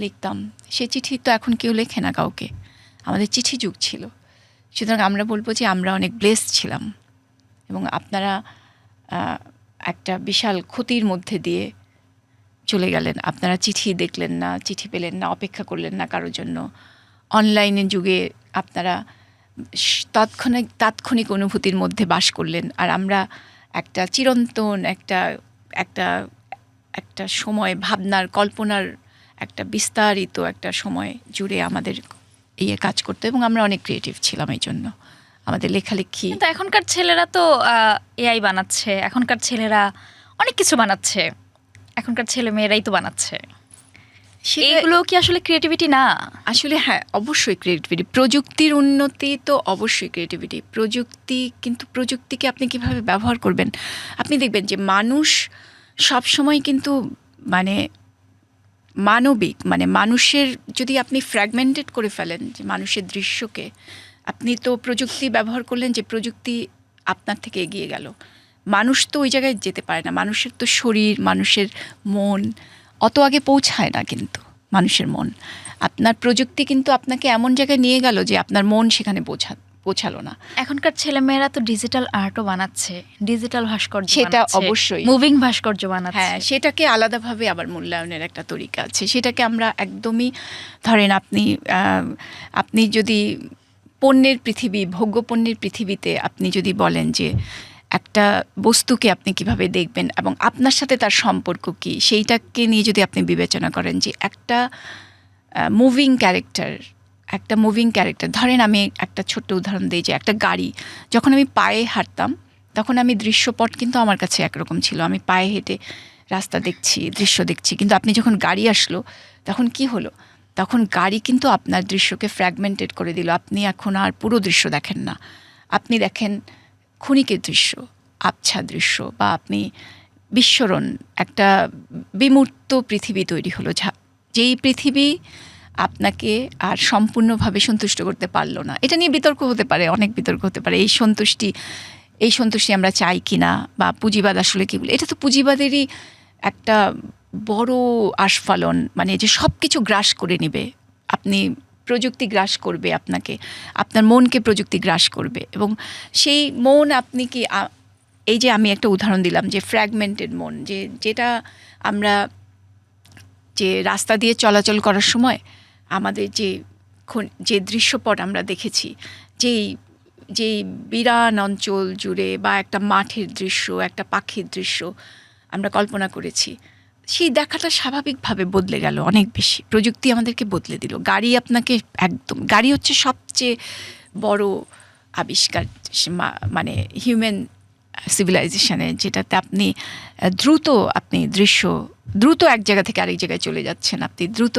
লিখতাম, সে চিঠি তো এখন কেউ লেখে না কাউকে, আমাদের চিঠি যুগ ছিল। সুতরাং আমরা বলবো যে আমরা অনেক ব্লেসড ছিলাম, এবং আপনারা একটা বিশাল ক্ষতির মধ্যে দিয়ে চলে গেলেন। আপনারা চিঠি দেখলেন না, চিঠি পেলেন না, অপেক্ষা করলেন না কারোর জন্য। অনলাইনের যুগে আপনারা তাৎক্ষণিক অনুভূতির মধ্যে বাস করলেন, আর আমরা একটা চিরন্তন একটা সময়, ভাবনার, কল্পনার একটা বিস্তারিত একটা সময় জুড়ে আমাদের কাজ করতো, এবং আমরা অনেক ক্রিয়েটিভ ছিলাম এই জন্য। আমাদের লেখালেখি, কিন্তু এখনকার ছেলেরা তো এআই বানাচ্ছে, এখনকার ছেলেরা অনেক কিছু বানাচ্ছে, এখনকার ছেলে মেয়েরাই তো বানাচ্ছে। এগুলো কি আসলে ক্রিয়েটিভিটি না? আসলে হ্যাঁ, অবশ্যই ক্রিয়েটিভিটি। প্রযুক্তির উন্নতি তো অবশ্যই ক্রিয়েটিভিটি, প্রযুক্তি। কিন্তু প্রযুক্তিকে আপনি কিভাবে ব্যবহার করবেন, আপনি দেখবেন যে মানুষ সবসময় কিন্তু মানে মানবিক, মানে মানুষের যদি আপনি ফ্র্যাগমেন্টেড করে ফেলেন যে মানুষের দৃশ্যকে, আপনি তো প্রযুক্তি ব্যবহার করলেন যে প্রযুক্তি আপনার থেকে এগিয়ে গেল। মানুষ তো ওই জায়গায় যেতে পারে না, মানুষের তো শরীর, মানুষের মন অত আগে পৌঁছায় না। কিন্তু মানুষের মন, আপনার প্রযুক্তি কিন্তু আপনাকে এমন জায়গায় নিয়ে গেল যে আপনার মন সেখানে পৌঁছালো না। এখনকার ছেলেমেয়েরা তো ডিজিটাল আর্টও বানাচ্ছে, ডিজিটাল ভাস্কর্য, সেটা অবশ্যই মুভিং ভাস্কর্য বানাচ্ছে। হ্যাঁ, সেটাকে আলাদাভাবে আবার মূল্যায়নের একটা তরিকা আছে। সেটাকে আমরা একদমই, ধরেন আপনি যদি পণ্যের পৃথিবী, ভোগ্য পণ্যের পৃথিবীতে আপনি যদি বলেন যে একটা বস্তুকে আপনি কিভাবে দেখবেন এবং আপনার সাথে তার সম্পর্ক কী, সেইটাকে নিয়ে যদি আপনি বিবেচনা করেন যে একটা মুভিং ক্যারেক্টার, ধরেন আমি একটা ছোট্ট উদাহরণ দিই যে একটা গাড়ি, যখন আমি পায়ে হাঁটতাম তখন আমি দৃশ্যপট কিন্তু আমার কাছে একরকম ছিল, আমি পায়ে হেঁটে রাস্তা দেখছি, দৃশ্য দেখছি। কিন্তু আপনি যখন গাড়ি আসলো তখন কি হলো, তখন গাড়ি কিন্তু আপনার দৃশ্যকে ফ্র্যাগমেন্টেড করে দিল। আপনি এখন আর পুরো দৃশ্য দেখেন না, আপনি দেখেন ক্ষণিকের দৃশ্য, আবছা দৃশ্য, বা আপনি বিস্মরণ, একটা বিমূর্ত পৃথিবী তৈরি হলো, যেই পৃথিবী আপনাকে আর সম্পূর্ণভাবে সন্তুষ্ট করতে পারলো না। এটা নিয়ে বিতর্ক হতে পারে, অনেক বিতর্ক হতে পারে, এই সন্তুষ্টি আমরা চাই কি না, বা পুঁজিবাদ আসলে কী বলে। এটা তো পুঁজিবাদেরই একটা বড় আস্ফালন, মানে যে সব কিছু গ্রাস করে নেবে, আপনি প্রযুক্তি গ্রাস করবে আপনাকে, আপনার মনকে প্রযুক্তি গ্রাস করবে, এবং সেই মন আপনি কি, এই যে আমি একটা উদাহরণ দিলাম যে ফ্র্যাগমেন্টেড মন, যেটা আমরা যে রাস্তা দিয়ে চলাচল করার সময় আমাদের যে দৃশ্যপট আমরা দেখেছি, যেই বিরান অঞ্চল জুড়ে, বা একটা মাঠের দৃশ্য, একটা পাখির দৃশ্য আমরা কল্পনা করেছি, সেই দেখাটা স্বাভাবিকভাবে বদলে গেল অনেক বেশি। প্রযুক্তি আমাদেরকে বদলে দিল। গাড়ি আপনাকে গাড়ি হচ্ছে সবচেয়ে বড় আবিষ্কার, মানে হিউম্যান সিভিলাইজেশনে, যেটাতে আপনি দ্রুত এক জায়গা থেকে আরেক জায়গায় চলে যাচ্ছেন, আপনি দ্রুত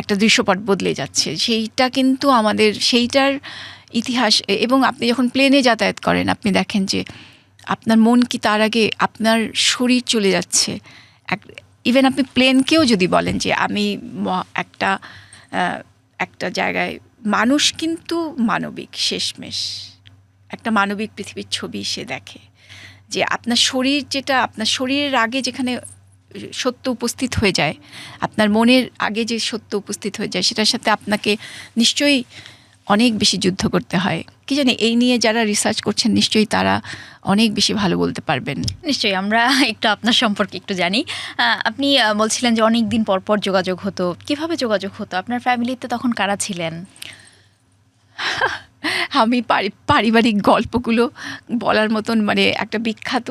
একটা দৃশ্যপট বদলে যাচ্ছে, সেইটা কিন্তু আমাদের সেইটার ইতিহাস। এবং আপনি যখন প্লেনে যাতায়াত করেন, আপনি দেখেন যে আপনার মন কি তার আগে আপনার শরীর চলে যাচ্ছে। ইভেন আপনি প্লেনকেও যদি বলেন যে আমি একটা জায়গায়, মানুষ কিন্তু মানবিক, শেষমেশ একটা মানবিক পৃথিবীর ছবি সে দেখে, যে আপনার শরীরের আগে যেখানে সত্য উপস্থিত হয়ে যায়, আপনার মনের আগে যে সত্য উপস্থিত হয়ে যায়, সেটার সাথে আপনাকে নিশ্চয়ই অনেক বেশি যুদ্ধ করতে হয়। কি জানি, এই নিয়ে যারা রিসার্চ করছেন নিশ্চয়ই তারা অনেক বেশি ভালো বলতে পারবেন। নিশ্চয়ই আমরা একটু আপনার সম্পর্কে একটু জানি। আপনি বলছিলেন যে অনেক দিন পর পর যোগাযোগ হতো, কিভাবে যোগাযোগ হতো? আপনার ফ্যামিলিতে তখন কারা ছিলেন? আমি পারিবারিক গল্পগুলো বলার মতন মানে একটা বিখ্যাত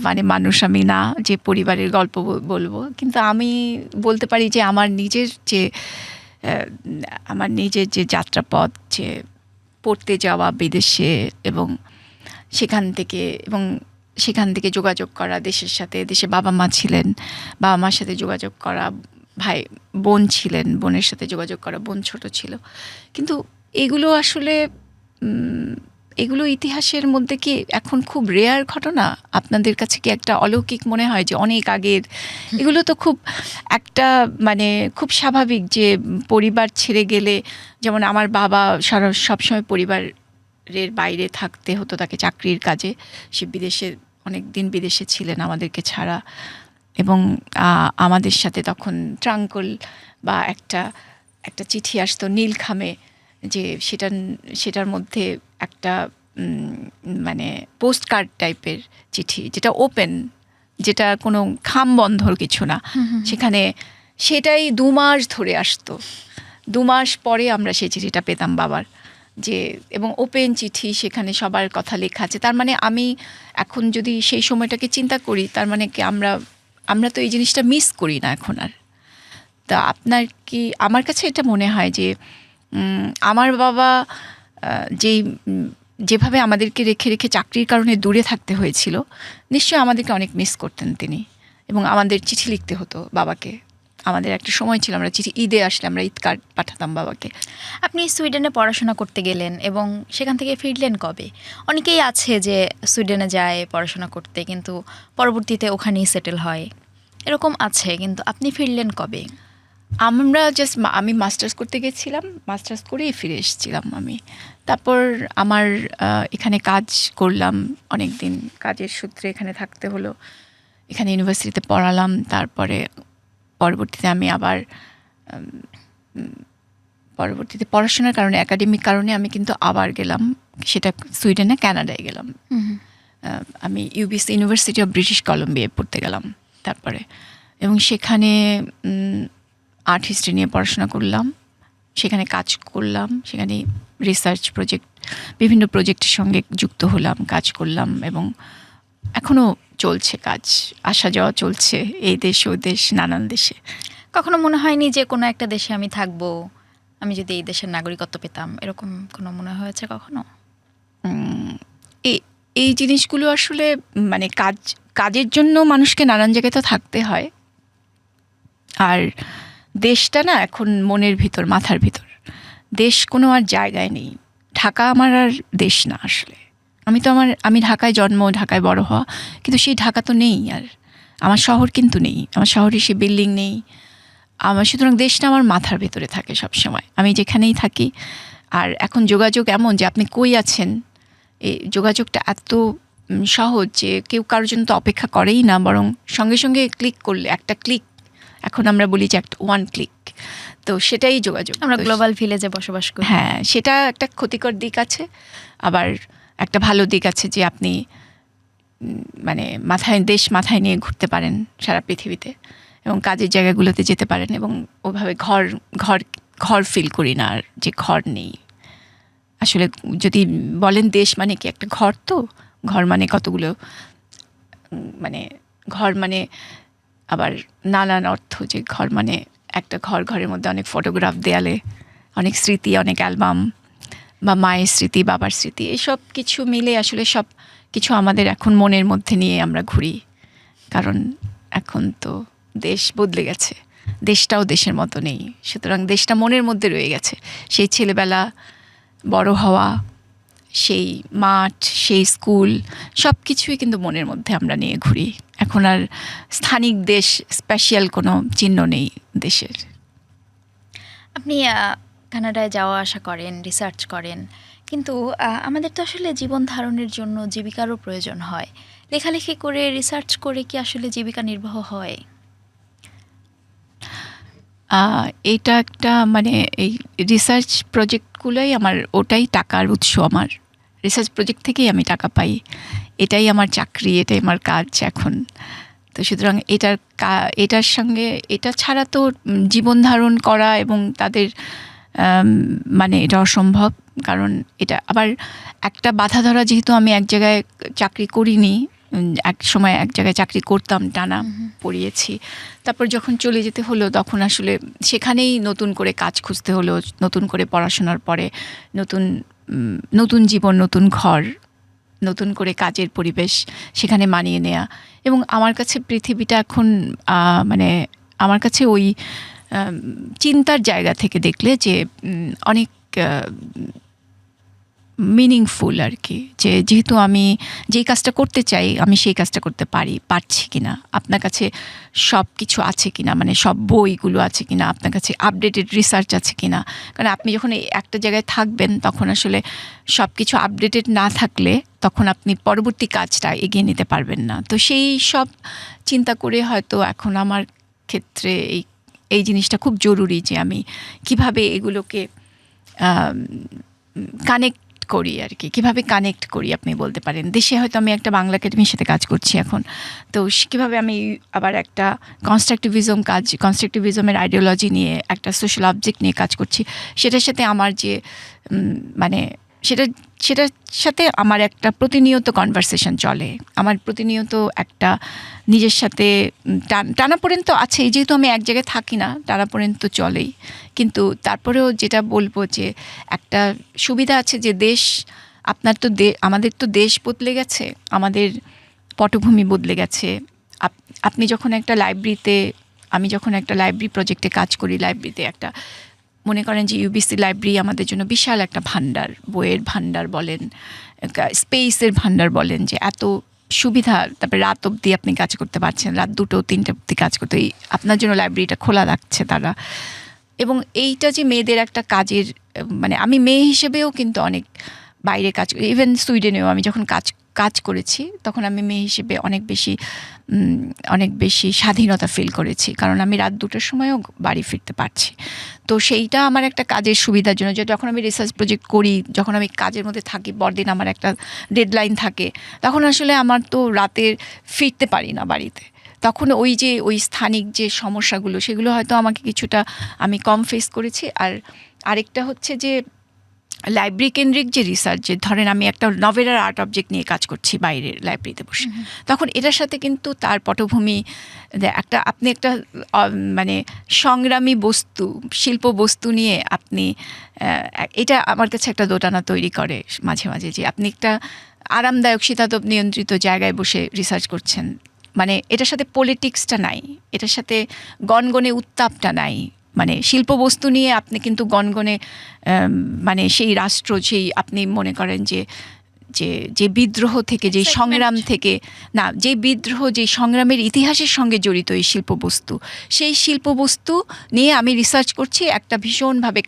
মানে মানুষ আমি না যে পরিবারের গল্প বলবো, কিন্তু আমি বলতে পারি যে আমার নিজের যে যাত্রাপথ, যে পড়তে যাওয়া বিদেশে এবং সেখান থেকে যোগাযোগ করা দেশের সাথে, দেশে বাবা মা ছিলেন, বাবা মার সাথে যোগাযোগ করা, ভাই বোন ছিলেন, বোনের সাথে যোগাযোগ করা, বোন ছোট ছিল। কিন্তু এগুলো আসলে এগুলো ইতিহাসের মধ্যে কি এখন খুব রেয়ার ঘটনা? আপনাদের কাছে কি একটা অলৌকিক মনে হয় যে অনেক আগের? এগুলো তো খুব একটা মানে খুব স্বাভাবিক যে পরিবার ছেড়ে গেলে, যেমন আমার বাবা সবসময় পরিবারের বাইরে থাকতে হতো তাকে চাকরির কাজে, সে অনেক দিন বিদেশে ছিলেন আমাদেরকে ছাড়া, এবং আমাদের সাথে তখন ট্রাঙ্কল বা একটা চিঠি আসতো নীলখামে, যে সেটার মধ্যে একটা মানে পোস্ট কার্ড টাইপের চিঠি, যেটা ওপেন, যেটা কোনো খাম বন্ধর কিছু না, সেখানে সেটাই 2 মাস ধরে আসতো। 2 মাস পরে আমরা সেই চিঠিটা পেতাম বাবার, যে এবং ওপেন চিঠি, সেখানে সবার কথা লেখা আছে। তার মানে আমি এখন যদি সেই সময়টাকে চিন্তা করি, তার মানে কি আমরা তো এই জিনিসটা মিস করি না এখন আর। তা আপনার কি? আমার কাছে এটা মনে হয় যে আমার বাবা যেভাবে আমাদেরকে রেখে রেখে চাকরির কারণে দূরে থাকতে হয়েছিল, নিশ্চয়ই আমাদেরকে অনেক মিস করতেন তিনি, এবং আমাদের চিঠি লিখতে হতো বাবাকে। আমাদের একটা সময় ছিল আমরা চিঠি, ঈদে আসলে আমরা ঈদ কার্ড পাঠাতাম বাবাকে। আপনি সুইডেনে পড়াশোনা করতে গেলেন এবং সেখান থেকে ফিরলেন কবে? অনেকেই আছে যে সুইডেনে যায় পড়াশোনা করতে, কিন্তু পরবর্তীতে ওখানেই সেটেল হয়, এরকম আছে, কিন্তু আপনি ফিরলেন কবে? আমি মাস্টার্স করতে গেছিলাম, মাস্টার্স করেই ফিরে এসেছিলাম আমি। তারপর আমার এখানে কাজ করলাম অনেক দিন, কাজের সূত্রে এখানে থাকতে হলো, এখানে ইউনিভার্সিটিতে পড়ালাম। তারপরে পরবর্তীতে আমি আবার পরবর্তীতে পড়াশোনার কারণে, একাডেমিক কারণে আমি কিন্তু আবার গেলাম, সেটা সুইডেনে, কানাডায় গেলাম। আমি ইউবিসি, ইউনিভার্সিটি অফ ব্রিটিশ কলম্বিয়ায় পড়তে গেলাম তারপরে, এবং সেখানে আর্ট হিস্ট্রি নিয়ে পড়াশোনা করলাম, সেখানে কাজ করলাম, সেখানে রিসার্চ প্রজেক্ট, বিভিন্ন প্রজেক্টের সঙ্গে যুক্ত হলাম, কাজ করলাম, এবং এখনও চলছে কাজ, আসা যাওয়া চলছে এই দেশ ওই দেশ, নানান দেশে। কখনো মনে হয়নি যে কোনো একটা দেশে আমি থাকবো, আমি যদি এই দেশের নাগরিকত্ব পেতাম, এরকম কোনো মনে হয়েছে কখনো? এই জিনিসগুলো আসলে মানে কাজের জন্য মানুষকে নানান জায়গায় তো থাকতে হয়, আর দেশটা না এখন মনের ভিতর, মাথার ভিতর, দেশ কোনো আর জায়গায় নেই। ঢাকা আমার আর দেশ না আসলে। আমি ঢাকায় জন্ম, ঢাকায় বড় হওয়া, কিন্তু সেই ঢাকা তো নেই আর। আমার শহর কিন্তু নেই, আমার শহরে সেই বিল্ডিং নেই সুতরাং দেশটা আমার মাথার ভেতরে থাকে সব সময়, আমি যেখানেই থাকি। আর এখন যোগাযোগ এমন যে আপনি কই আছেন, এই যোগাযোগটা এত সহজ যে কেউ কারোর জন্য তো অপেক্ষা করেই না, বরং সঙ্গে সঙ্গে ক্লিক করলে, একটা ক্লিক, এখন আমরা বলি যে একটা 1 ক্লিক, তো সেটাই যোগাযোগ। আমরা গ্লোবাল ভিলেজে বসবাস করি। হ্যাঁ, সেটা একটা ক্ষতিকর দিক আছে, আবার একটা ভালো দিক আছে যে আপনি মানে মাথায় নিয়ে ঘুরতে পারেন সারা পৃথিবীতে, এবং কাজের জায়গাগুলোতে যেতে পারেন, এবং ওভাবে ঘর ফিল করি না আর, যে ঘর নেই। আসলে যদি বলেন দেশ মানে কি, একটা ঘর, তো ঘর মানে কতগুলো, মানে ঘর মানে আবার নানান অর্থ, যে ঘর মানে একটা ঘরের মধ্যে অনেক ফটোগ্রাফ, দেয়ালে অনেক স্মৃতি, অনেক অ্যালবাম, বা মায়ের স্মৃতি, বাবার স্মৃতি, এসব কিছু মিলে আসলে সব কিছু আমাদের এখন মনের মধ্যে নিয়ে আমরা ঘুরি, কারণ এখন তো দেশ বদলে গেছে, দেশটাও দেশের মতো নেই, সুতরাং দেশটা মনের মধ্যে রয়ে গেছে। সেই ছেলেবেলা, বড় হওয়া, সেই মাঠ, সেই স্কুল, সব কিছুই কিন্তু মনের মধ্যে আমরা নিয়ে ঘুরি। এখন আর স্থানিক দেশ, স্পেশাল কোনো চিহ্ন নেই দেশের। আপনি কানাডায় যাওয়া আসা করেন, রিসার্চ করেন, কিন্তু আমাদের তো আসলে জীবন ধারণের জন্য জীবিকারও প্রয়োজন হয়। লেখালেখি করে, রিসার্চ করে কি আসলে জীবিকা নির্বাহ হয়? এটা একটা মানে এই রিসার্চ প্রজেক্টগুলোই আমার, ওটাই টাকার উৎস। আমার রিসার্চ প্রজেক্ট থেকেই আমি টাকা পাই, এটাই আমার চাকরি, এটাই আমার কাজ এখন। তো সুতরাং এটার সঙ্গে, এটা ছাড়া তো জীবন ধারণ করা এবং তাদের মানে এটা অসম্ভব। কারণ এটা আবার একটা বাধা ধরা, যেহেতু আমি এক জায়গায় চাকরি করিনি, এক সময় এক জায়গায় চাকরি করতাম, টানা পড়িয়েছি, তারপর যখন চলে যেতে হলো তখন আসলে সেখানেই নতুন করে কাজ খুঁজতে হলো, নতুন করে পড়াশোনার পরে নতুন জীবন, নতুন ঘর, নতুন করে কাজের পরিবেশ সেখানে মানিয়ে নেওয়া। এবং আমার কাছে পৃথিবীটা এখন মানে আমার কাছে ওই চিন্তার জায়গা থেকে দেখলে যে অনেক মিনিংফুল আর কি, যে যেহেতু আমি যেই কাজটা করতে চাই আমি সেই কাজটা করতে পারছি কিনা, আপনার কাছে সব কিছু আছে কিনা, মানে সব বইগুলো আছে কিনা, আপনার কাছে আপডেটেড রিসার্চ আছে কিনা। কারণ আপনি যখন একটা জায়গায় থাকবেন তখন আসলে সব কিছু আপডেটেড না থাকলে তখন আপনি পরবর্তী কাজটা এগিয়ে নিতে পারবেন না। তো সেই সব চিন্তা করে হয়তো এখন আমার ক্ষেত্রে এই জিনিসটা খুব জরুরি, যে আমি কিভাবে এগুলোকে কানেক্ট করি আর কি, কীভাবে কানেক্ট করি আপনি বলতে পারেন। দেশে হয়তো আমি একটা বাংলা একাডেমির সাথে কাজ করছি এখন, তো কীভাবে আমি আবার একটা কনস্ট্রাকটিভিজমের আইডিওলজি নিয়ে, একটা সোশ্যাল অবজেক্ট নিয়ে কাজ করছি, সেটার সাথে আমার যে মানে সেটার সাথে আমার একটা প্রতিনিয়ত কনভারসেশন চলে, আমার প্রতিনিয়ত একটা নিজের সাথে টানাপোড়েন তো আছেই, যেহেতু আমি এক জায়গায় থাকি না, টানাপোড়েন তো চলেই। কিন্তু তারপরেও যেটা বলবো যে একটা সুবিধা আছে যে আমাদের তো দেশ বদলে গেছে, আমাদের পটভূমি বদলে গেছে। আপনি যখন একটা আমি যখন একটা লাইব্রেরি প্রজেক্টে কাজ করি, লাইব্রেরিতে একটা মনে করেন যে ইউবিসি লাইব্রেরি আমাদের জন্য বিশাল একটা ভান্ডার, বইয়ের ভান্ডার বলেন, স্পেসের ভান্ডার বলেন, যে এত সুবিধা, তারপরে রাত অবধি আপনি কাজ করতে পারছেন, রাত 2-3 অবধি কাজ করতে, আপনার জন্য লাইব্রেরিটা খোলা রাখছে তারা। এবং এইটা যে মেয়েদের একটা কাজের, মানে আমি মেয়ে হিসেবেও কিন্তু অনেক বাইরে কাজ করি, ইভেন সুইডেনেও আমি যখন কাজ করেছি তখন আমি মেয়ে হিসেবে অনেক বেশি স্বাধীনতা ফিল করেছি, কারণ আমি রাত 2টার সময়ও বাড়ি ফিরতে পারছি। তো সেইটা আমার একটা কাজের সুবিধার জন্য, যে যখন আমি রিসার্চ প্রজেক্ট করি, যখন আমি কাজের মধ্যে থাকি, পরদিন আমার একটা ডেডলাইন থাকে, তখন আসলে আমার তো রাতের ফিরতে পারি না বাড়িতে। তখন ওই স্থানিক যে সমস্যাগুলো, সেগুলো হয়তো আমাকে কিছুটা আমি কম ফেস করেছি। আর আরেকটা হচ্ছে যে লাইব্রেরি কেন্দ্রিক যে রিসার্চ, যে ধরেন আমি একটা নভেলার আর্ট অবজেক্ট নিয়ে কাজ করছি বাইরের লাইব্রেরিতে বসে, তখন এটার সাথে কিন্তু তার পটভূমি আপনি একটা মানে সংগ্রামী বস্তু, শিল্প বস্তু নিয়ে আপনি, এটা আমার কাছে একটা দোটানা তৈরি করে মাঝে মাঝে, যে আপনি একটা আরামদায়ক শীতাতপ নিয়ন্ত্রিত জায়গায় বসে রিসার্চ করছেন, মানে এটার সাথে পলিটিক্সটা নাই, এটার সাথে গনগনে উত্তাপটা নাই। মানে শিল্পবস্তু নিয়ে আপনি কিন্তু গনগনে মানে সেই রাষ্ট্র, সেই আপনি মনে করেন যে বিদ্রোহ থেকে, যে সংগ্রাম থেকে, না, যে বিদ্রোহ, যে সংগ্রামের ইতিহাসের সঙ্গে জড়িত এই শিল্পবস্তু, সেই শিল্পবস্তু নিয়ে আমি রিসার্চ করছি একটা ভীষণভাবে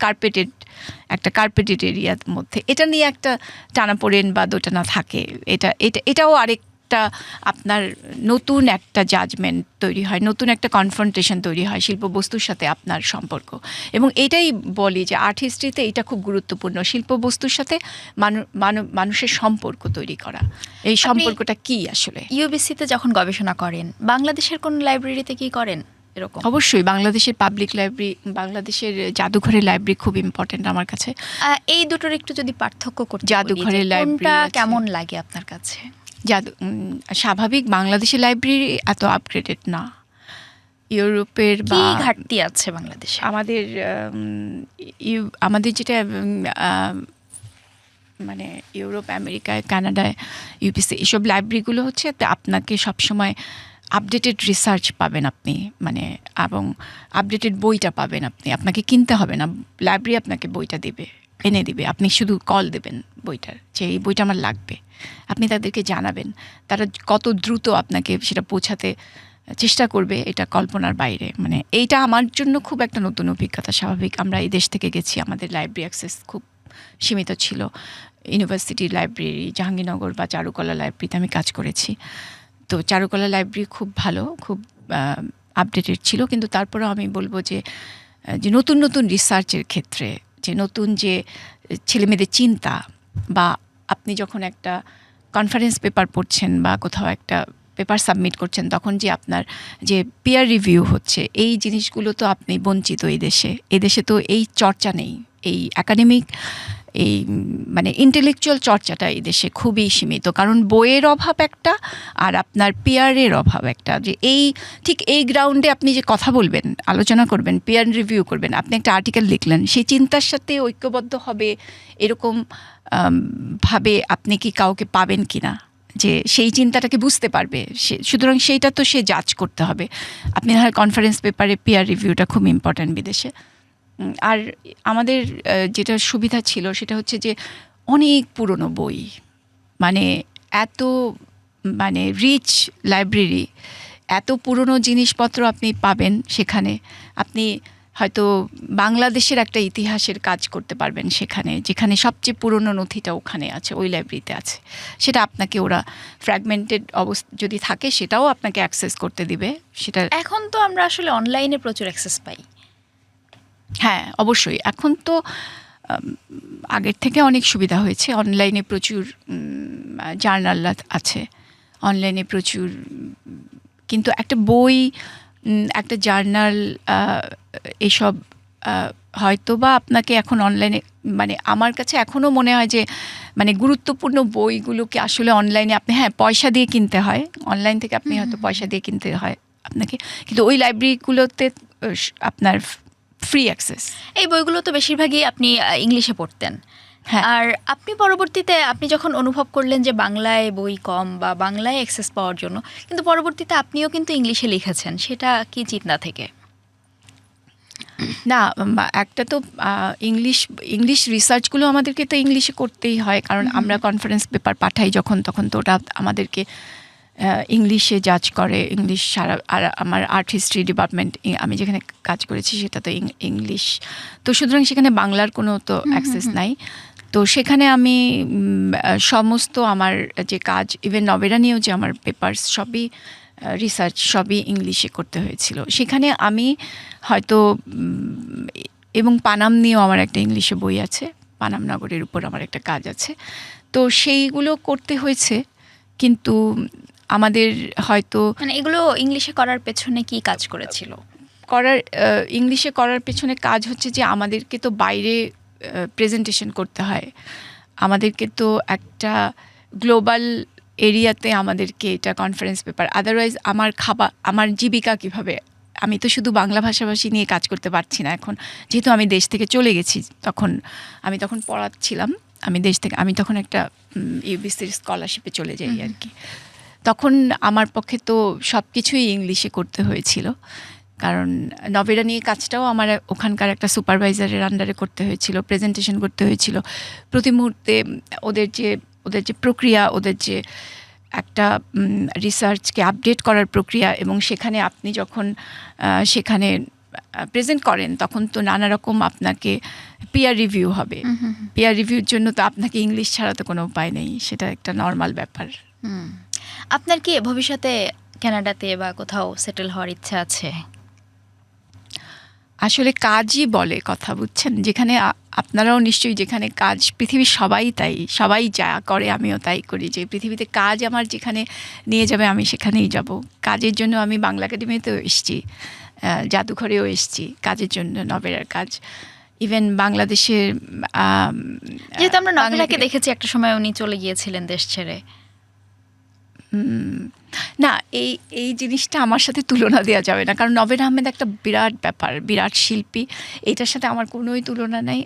কার্পেটেড এরিয়ার মধ্যে। এটা নিয়ে একটা টানাপোড়েন বা দোটানা থাকে। এটাও আরেকটা আপনার নতুন একটা জাজমেন্ট তৈরি হয়, নতুন একটা কনফ্রন্টেশন তৈরি হয় শিল্পবস্তুর সাথে আপনার সম্পর্ক। এবং এটাই বলি যে আর্ট হিস্ট্রিতে এটা খুব গুরুত্বপূর্ণ, শিল্পবস্তুর সাথে মানুষের সম্পর্ক তৈরি করা। এই সম্পর্কটা কি আসলে? ইউবিসিতে যখন গবেষণা করেন, বাংলাদেশের কোন লাইব্রেরিতে কি করেন এরকম? অবশ্যই বাংলাদেশের পাবলিক লাইব্রেরি, বাংলাদেশের জাদুঘরের লাইব্রেরি খুব ইম্পর্টেন্ট আমার কাছে। এই দুটোর একটু যদি পার্থক্য করতে, জাদুঘরের লাইব্রেরি কেমন লাগে আপনার কাছে? স্বাভাবিক বাংলাদেশের লাইব্রেরি এত আপগ্রেডেড না, ইউরোপের কি ঘাটতি আছে বাংলাদেশে? আমাদের যেটা মানে ইউরোপ, আমেরিকায়, কানাডায়, ইউপিসি এসব লাইব্রেরিগুলো হচ্ছে আপনাকে সবসময় আপডেটেড রিসার্চ পাবেন আপনি, মানে এবং আপডেটেড বইটা পাবেন আপনি, আপনাকে কিনতে হবে না, লাইব্রেরি আপনাকে বইটা দেবে, এনে দিবে, আপনি শুধু কল দেবেন বইটার যে এই বইটা আমার লাগবে, আপনি তাদেরকে জানাবেন, তারা কত দ্রুত আপনাকে সেটা পৌঁছাতে চেষ্টা করবে এটা কল্পনার বাইরে। মানে এইটা আমার জন্য খুব একটা নতুন অভিজ্ঞতা। স্বাভাবিক, আমরা এই দেশ থেকে গেছি, আমাদের লাইব্রেরি অ্যাক্সেস খুব সীমিত ছিল। ইউনিভার্সিটি লাইব্রেরি, জাহাঙ্গীরনগর বা চারুকলা লাইব্রেরিতে আমি কাজ করেছি। তো চারুকলা লাইব্রেরি খুব ভালো, খুব আপডেটেড ছিল, কিন্তু তারপরেও আমি বলবো যে যে নতুন নতুন রিসার্চের ক্ষেত্রে, যে নতুন যে ছেলেমেয়েদের চিন্তা, বা আপনি যখন একটা কনফারেন্স পেপার পড়ছেন বা কোথাও একটা পেপার সাবমিট করছেন, তখন যে আপনার যে পিয়ার রিভিউ হচ্ছে, এই জিনিসগুলো তো আপনি বঞ্চিত এই দেশে। এই দেশে তো এই চর্চা নেই, এই একাডেমিক এই মানে ইন্টেলেকচুয়াল চর্চাটা এই দেশে খুবই সীমিত, কারণ বইয়ের অভাব একটা, আর আপনার পিয়ারের অভাব একটা। যে এই ঠিক এই গ্রাউন্ডে আপনি যে কথা বলবেন, আলোচনা করবেন, পিয়ার রিভিউ করবেন, আপনি একটা আর্টিকেল লিখলেন, সেই চিন্তার সাথে ঐক্যবদ্ধ হবে এরকম ভাবে আপনি কি কাউকে পাবেন কি না, যে সেই চিন্তাটাকে বুঝতে পারবে সে। সুতরাং সেইটা তো সে জাজ করতে হবে। আপনি হয় কনফারেন্স পেপারে পিয়ার রিভিউটা খুব ইম্পর্ট্যান্ট বিদেশে। আর আমাদের যেটা সুবিধা ছিল সেটা হচ্ছে যে অনেক পুরনো বই, মানে এত মানে রিচ লাইব্রেরি, এত পুরনো জিনিসপত্র আপনি পাবেন সেখানে। আপনি হয়তো বাংলাদেশের একটা ইতিহাসের কাজ করতে পারবেন সেখানে, যেখানে সবচেয়ে পুরনো নথিটা ওখানে আছে, ওই লাইব্রেরিতে আছে। সেটা আপনাকে ওরা ফ্র্যাগমেন্টেড অবস্থা যদি থাকে সেটাও আপনাকে অ্যাক্সেস করতে দিবে। সেটা এখন তো আমরা আসলে অনলাইনে প্রচুর অ্যাক্সেস পাই। হ্যাঁ, অবশ্যই। এখন তো আগের থেকে অনেক সুবিধা হয়েছে। অনলাইনে প্রচুর জার্নাল আছে, অনলাইনে প্রচুর, কিন্তু একটা বই, একটা জার্নাল, এসব হয়তো বা আপনাকে এখন অনলাইনে, মানে আমার কাছে এখনও মনে হয় যে মানে গুরুত্বপূর্ণ বইগুলোকে আসলে অনলাইনে আপনি, হ্যাঁ পয়সা দিয়ে কিনতে হয়, অনলাইন থেকে আপনি হয়তো পয়সা দিয়ে কিনতে হয় আপনাকে, কিন্তু ওই লাইব্রেরিগুলোতে আপনার ফ্রি অ্যাক্সেস। এই বইগুলো তো বেশিরভাগই আপনি ইংলিশে পড়তেন। হ্যাঁ। আর আপনি পরবর্তীতে আপনি যখন অনুভব করলেন যে বাংলায় বই কম বা বাংলায় অ্যাক্সেস পাওয়ার জন্য, কিন্তু পরবর্তীতে আপনিও কিন্তু ইংলিশে লিখেছেন, সেটা কি চিন্তা থেকে? না, একটা তো ইংলিশ রিসার্চগুলো আমাদেরকে তো ইংলিশে করতেই হয়, কারণ আমরা কনফারেন্স পেপার পাঠাই যখন, তখন তো ওটা আমাদেরকে ইংলিশে জাজ করে। ইংলিশ সারা, আর আমার আর্ট হিস্ট্রি ডিপার্টমেন্ট আমি যেখানে কাজ করেছি সেটা তো ইংলিশ, তো সুতরাং সেখানে বাংলার কোনো তো অ্যাক্সেস নাই। তো সেখানে আমি সমস্ত আমার যে কাজ, ইভেন নবেরা নিয়েও যে আমার পেপারস সবই রিসার্চ সবই ইংলিশে করতে হয়েছিল সেখানে। আমি হয়তো এবং পানাম নিয়েও আমার একটা ইংলিশে বই আছে, পানাম নগরের উপর আমার একটা কাজ আছে, তো সেইগুলো করতে হয়েছে। কিন্তু আমাদের হয়তো মানে এগুলো ইংলিশে করার পেছনে কি কাজ করেছিল? ইংলিশে করার পেছনে কাজ হচ্ছে যে আমাদেরকে তো বাইরে প্রেজেন্টেশন করতে হয়, আমাদেরকে তো একটা গ্লোবাল এরিয়াতে আমাদেরকে এটা কনফারেন্স পেপার, আদারওয়াইজ আমার জীবিকা কিভাবে, আমি তো শুধু বাংলা ভাষাভাষী নিয়ে কাজ করতে পারছি না এখন, যেহেতু আমি দেশ থেকে চলে গেছি। আমি তখন পড়াচ্ছিলাম, আমি তখন একটা ইউবিসির স্কলারশিপে চলে যাই আর কি। তখন আমার পক্ষে তো সব কিছুই ইংলিশে করতে হয়েছিল, কারণ নবেরা নিয়ে কাজটাও আমার ওখানকার একটা সুপারভাইজারের আন্ডারে করতে হয়েছিল, প্রেজেন্টেশন করতে হয়েছিল প্রতি মুহূর্তে। ওদের যে প্রক্রিয়া, ওদের যে একটা রিসার্চকে আপডেট করার প্রক্রিয়া, এবং সেখানে আপনি যখন সেখানে প্রেজেন্ট করেন তখন তো নানা রকম আপনাকে পিয়ার রিভিউ হবে। পিয়ার রিভিউর জন্য তো আপনাকে ইংলিশ ছাড়া তো কোনো উপায় নেই, সেটা একটা নর্মাল ব্যাপার। আপনার কি ভবিষ্যতে কানাডাতে বা কোথাও সেটেল হওয়ার ইচ্ছা আছে? আসলে কাজই বলে কথা, বুঝছেন, যেখানে আপনারাও নিশ্চয়ই, যেখানে কাজ, পৃথিবীর সবাই যা করে আমিও তাই করি, যে পৃথিবীতে কাজ আমার যেখানে নিয়ে যাবে আমি সেখানেই যাব। কাজের জন্য আমি বাংলা একাডেমিতেও এসেছি, জাদুঘরেও এসেছি কাজের জন্য, নবেরার কাজ। ইভেন বাংলাদেশের যেহেতু আমরা নবেরাকে দেখেছি একটা সময় উনি চলে গিয়েছিলেন দেশ ছেড়ে। না, এই জিনিসটা আমার সাথে তুলনা দেওয়া যাবে না, কারণ নবেরা আহমেদ একটা বিরাট ব্যাপার, বিরাট শিল্পী, এইটার সাথে আমার কোনোই তুলনা নেই।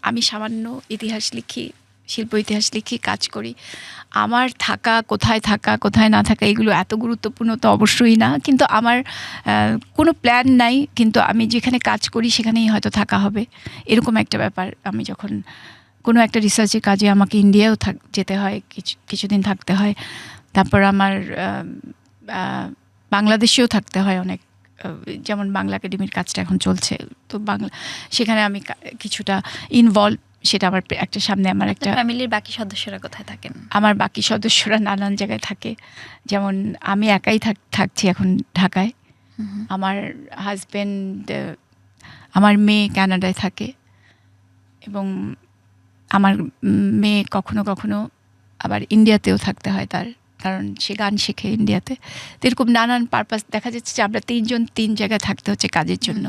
আমি সামান্য ইতিহাস লিখি, শিল্প ইতিহাস লিখি, কাজ করি। আমার কোথায় না থাকা এগুলো এত গুরুত্বপূর্ণ তো অবশ্যই না, কিন্তু আমার কোনো প্ল্যান নাই, কিন্তু আমি যেখানে কাজ করি সেখানেই হয়তো থাকা হবে, এরকম একটা ব্যাপার। আমি যখন কোনো একটা রিসার্চের কাজে আমাকে ইন্ডিয়াও যেতে হয়, কিছুদিন থাকতে হয়, তারপর আমার বাংলাদেশেও থাকতে হয় অনেক, যেমন বাংলা একাডেমির কাজটা এখন চলছে, তো সেখানে আমি কিছুটা ইনভলভ। সেটা আমার একটা সামনে আমার একটা ফ্যামিলির বাকি সদস্যরা কোথায় থাকেন? আমার বাকি সদস্যরা নানান জায়গায় থাকে, যেমন আমি একাই থাকছি এখন ঢাকায়। আমার হাজব্যান্ড, আমার মেয়ে কানাডায় থাকে, এবং আমার মেয়ে কখনো কখনো আবার ইন্ডিয়াতেও থাকতে হয় তার, কারণ সে গান শেখে ইন্ডিয়াতে। তো এরকম নানান পারপাস দেখা যাচ্ছে যে আমরা 3 জন 3 জায়গায় থাকতে হচ্ছে কাজের জন্য।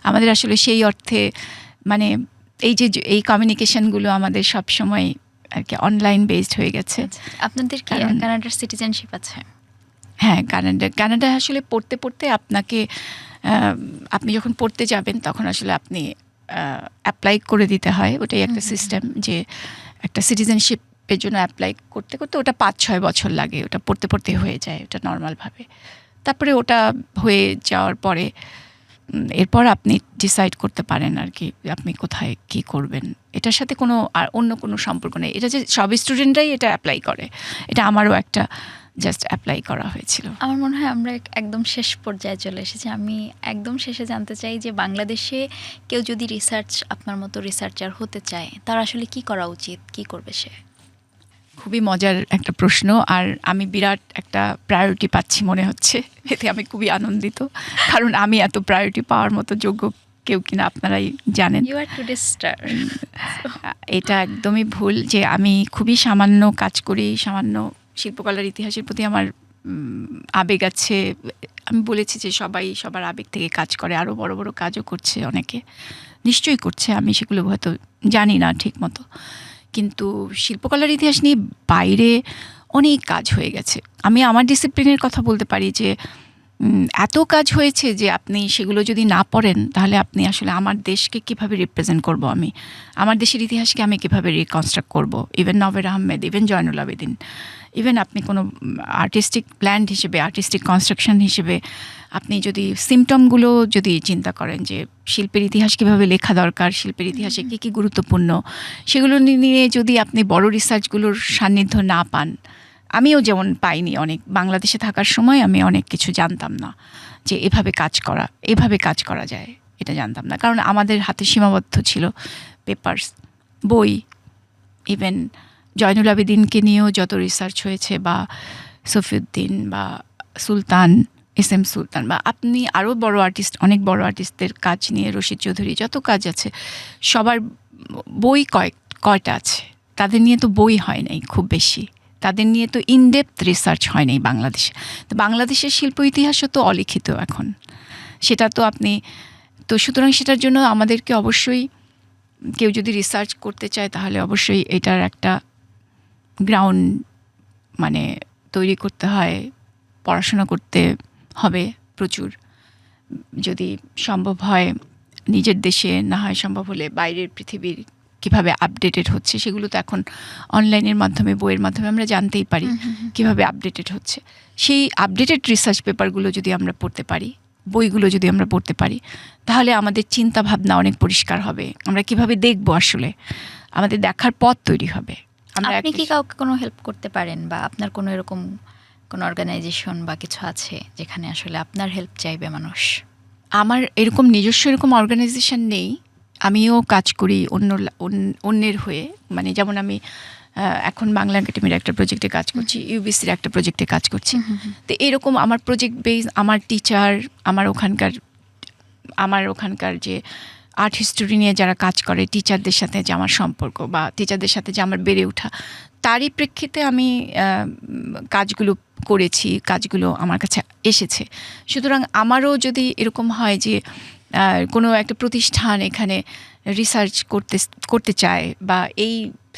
আমাদের আসলে সেই অর্থে মানে এই কমিউনিকেশনগুলো আমাদের সব সময় আর কি অনলাইন বেসড হয়ে গেছে। আপনাদের কি কানাডার সিটিজেনশিপ আছে? হ্যাঁ, কানাডা আসলে পড়তে আপনি যখন পড়তে যাবেন তখন আসলে আপনি অ্যাপ্লাই করে দিতে হয়। ওটাই একটা সিস্টেম, যে একটা সিটিজেনশিপের জন্য অ্যাপ্লাই করতে ওটা 5-6 বছর লাগে, ওটা পড়তে হয়ে যায় ওটা নর্মালভাবে। তারপরে ওটা হয়ে যাওয়ার পরে এরপর আপনি ডিসাইড করতে পারেন আর কি আপনি কোথায় কি করবেন। এটার সাথে কোনো আর অন্য কোনো সম্পর্ক নেই, এটা যে সব স্টুডেন্টরাই এটা অ্যাপ্লাই করে, এটা আমারও একটা জাস্ট অ্যাপ্লাই করা হয়েছিল। আমার মনে হয় আমরা একদম শেষ পর্যায়ে চলে এসেছি। আমি একদম শেষে জানতে চাই যে বাংলাদেশে কেউ যদি আপনার মতো রিসার্চার হতে চায়, তার আসলে কি করা উচিত, কি করবে সে? খুবই মজার একটা প্রশ্ন, আর আমি বিরাট একটা প্রায়োরিটি পাচ্ছি মনে হচ্ছে, এতে আমি খুবই আনন্দিত, কারণ আমি এত প্রায়োরিটি পাওয়ার মতো যোগ্য কেউ কিনা আপনারাই জানেন। You are today's star. এটা একদমই ভুল যে আমি খুবই সামান্য কাজ করি, সামান্য শিল্পকলার ইতিহাসের প্রতি আমার আবেগ আছে। আমি বলেছি যে সবাই সবার আবেগ থেকে কাজ করে, আরও বড় বড় কাজও করছে, অনেকে নিশ্চয়ই করছে, আমি সেগুলো হয়তো জানি না ঠিক মতো। কিন্তু শিল্পকলার ইতিহাস নিয়ে বাইরে অনেক কাজ হয়ে গেছে। আমি আমার ডিসিপ্লিনের কথা বলতে পারি যে এত কাজ হয়েছে যে আপনি সেগুলো যদি না পড়েন তাহলে আপনি আসলে আমার দেশকে কিভাবে রিপ্রেজেন্ট করব, আমি আমার দেশের ইতিহাসকে আমি কিভাবে রিকনস্ট্রাক্ট করব। Even Novera Ahmed, even Zainul Abedin, even আপনি কোনো আর্টিস্টিক প্ল্যান্ট হিসেবে, আর্টিস্টিক কনস্ট্রাকশন হিসেবে আপনি যদি সিমটমগুলো যদি চিন্তা করেন যে শিল্পের ইতিহাস কীভাবে লেখা দরকার, শিল্পের ইতিহাসে কী কী গুরুত্বপূর্ণ, সেগুলো নিয়ে যদি আপনি বড় রিসার্চগুলোর সান্নিধ্য না পান, আমিও যেমন পাইনি, অনেক বাংলাদেশে থাকার সময় আমি অনেক কিছু জানতাম না যে এভাবে কাজ করা যায়, এটা জানতাম না, কারণ আমাদের হাতে সীমাবদ্ধ ছিল পেপার্স, বই। ইভেন জয়নুল আবেদিনকে নিয়েও যত রিসার্চ হয়েছে, বা সফিউদ্দিন, বা সুলতান, SM সুলতান, বা আপনি আরও বড় আর্টিস্ট, অনেক বড় আর্টিস্টদের কাজ নিয়ে রশিদ চৌধুরী, যত কাজ আছে সবার বই কয়টা আছে, তাদের নিয়ে তো বই হয় নাই খুব বেশি, তাদের নিয়ে তো ইনডেপথ রিসার্চ হয় নাই বাংলাদেশে। তো বাংলাদেশের শিল্প ইতিহাসও তো অলিখিত এখন, সেটা তো আপনি তো, সুতরাং সেটার জন্য আমাদেরকে অবশ্যই কেউ যদি রিসার্চ করতে চায় তাহলে অবশ্যই এটার একটা গ্রাউন্ড মানে তৈরি করতে হয়, পড়াশোনা করতে হবে প্রচুর, যদি সম্ভব হয় নিজের দেশে, না হয় সম্ভব হলে বাইরের পৃথিবীর কীভাবে আপডেটেড হচ্ছে, সেগুলো তো এখন অনলাইনের মাধ্যমে, বইয়ের মাধ্যমে আমরা জানতেই পারি কীভাবে আপডেটেড হচ্ছে। সেই আপডেটেড রিসার্চ পেপারগুলো যদি আমরা পড়তে পারি, বইগুলো যদি আমরা পড়তে পারি, তাহলে আমাদের চিন্তা ভাবনা অনেক পরিষ্কার হবে। আমরা কিভাবে দেখব, আসলে আমাদের দেখার পথ তৈরি হবে। আপনি কি কাউকে কোনো হেল্প করতে পারেন, বা আপনার কোনো এরকম কোনো অর্গানাইজেশন বা কিছু আছে যেখানে আসলে আপনার হেল্প চাইবে মানুষ? আমার এরকম নিজস্ব এরকম অর্গানাইজেশন নেই, আমিও কাজ করি অন্যের হয়ে, মানে যেমন আমি এখন বাংলা একাডেমির একটা প্রজেক্টে কাজ করছি, ইউবিসির একটা প্রজেক্টে কাজ করছি। তো এরকম আমার প্রজেক্ট বেস, আমার টিচার, আমার ওখানকার যে আর্ট হিস্টোরি নিয়ে যারা কাজ করে, টিচারদের সাথে যে আমার সম্পর্ক, বা টিচারদের সাথে যে আমার বেড়ে ওঠা, তারই প্রেক্ষিতে আমি কাজগুলো করেছি, কাজগুলো আমার কাছে এসেছে। সুতরাং আমারও যদি এরকম হয় যে কোনো একটা প্রতিষ্ঠান এখানে রিসার্চ করতে চায়, বা এই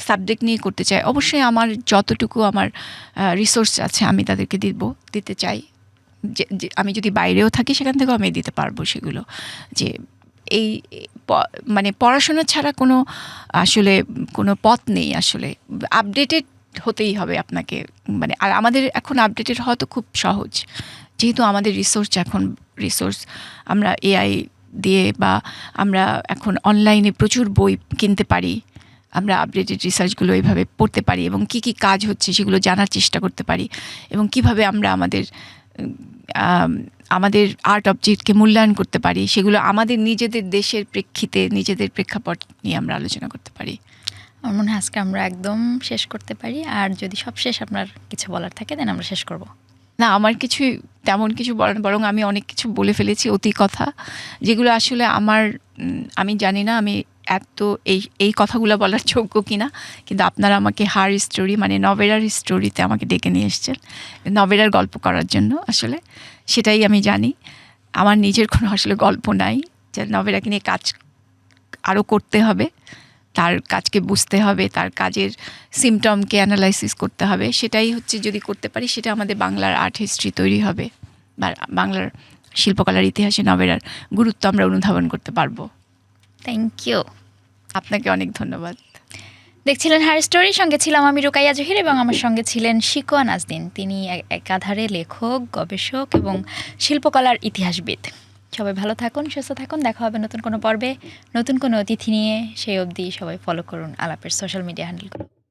সাবজেক্ট নিয়ে করতে চায়, অবশ্যই আমার যতটুকু আমার রিসোর্স আছে আমি তাদেরকে দিতে চাই। যে আমি যদি বাইরেও থাকি সেখান থেকেও আমি দিতে পারবো সেগুলো, যে এই মানে পড়াশোনা ছাড়া কোনো আসলে কোনো পথ নেই আসলে। আপডেটেড হতেই হবে আপনাকে, মানে আর আমাদের এখন আপডেটেড হওয়া তো খুব সহজ, যেহেতু আমাদের রিসোর্স আমরা এআই দিয়ে বা আমরা এখন অনলাইনে প্রচুর বই কিনতে পারি, আমরা আপডেটেড রিসার্চগুলো এইভাবে পড়তে পারি এবং কি কি কাজ হচ্ছে সেগুলো জানার চেষ্টা করতে পারি, এবং কিভাবে আমরা আমাদের আর্ট অবজেক্টকে মূল্যায়ন করতে পারি, সেগুলো আমাদের নিজেদের দেশের প্রেক্ষিতে নিজেদের প্রেক্ষাপট নিয়ে আমরা আলোচনা করতে পারি। আমার মনে হয় আজকে আমরা একদম শেষ করতে পারি, আর যদি সব শেষ আপনার কিছু বলার থাকে দেন আমরা শেষ করব। না, আমার কিছুই তেমন কিছু বলার, বরং আমি অনেক কিছু বলে ফেলেছি, অতি কথা, যেগুলো আসলে আমি জানি না আমি এত এই কথাগুলো বলার যোগ্য কিনা, কিন্তু আপনারা আমাকে হার স্টোরি মানে নভেরার স্টোরিতে আমাকে ডেকে নিয়ে এসেছেন নভেরার গল্প করার জন্য। আসলে সেটাই আমি জানি, আমার নিজের কোনো আসলে গল্প নাই, যে নভেরাকে নিয়ে কাজ আরও করতে হবে, তার কাজকে বুঝতে হবে, তার কাজের সিমটমকে অ্যানালাইসিস করতে হবে। সেটাই হচ্ছে, যদি করতে পারি সেটা আমাদের বাংলার আর্ট হিস্ট্রি তৈরি হবে, বা বাংলার শিল্পকলার ইতিহাসে নভেরার গুরুত্ব আমরা অনুধাবন করতে পারবো। Thank you. আপনাকে অনেক ধন্যবাদ। দেখছিলেন হার স্টোরির সঙ্গে ছিলাম আমি রুকাইয়া জহির এবং আমার সঙ্গে ছিলেন শিকোয়া নাজদিন। তিনি একাধারে লেখক, গবেষক এবং শিল্পকলার ইতিহাসবিদ। সবাই ভালো থাকুন, সুস্থ থাকুন, দেখা হবে নতুন কোনো পর্বে নতুন কোনো অতিথি নিয়ে। সেই অবধি সবাই ফলো করুন আলাপের সোশ্যাল মিডিয়া হ্যান্ডেল করুন।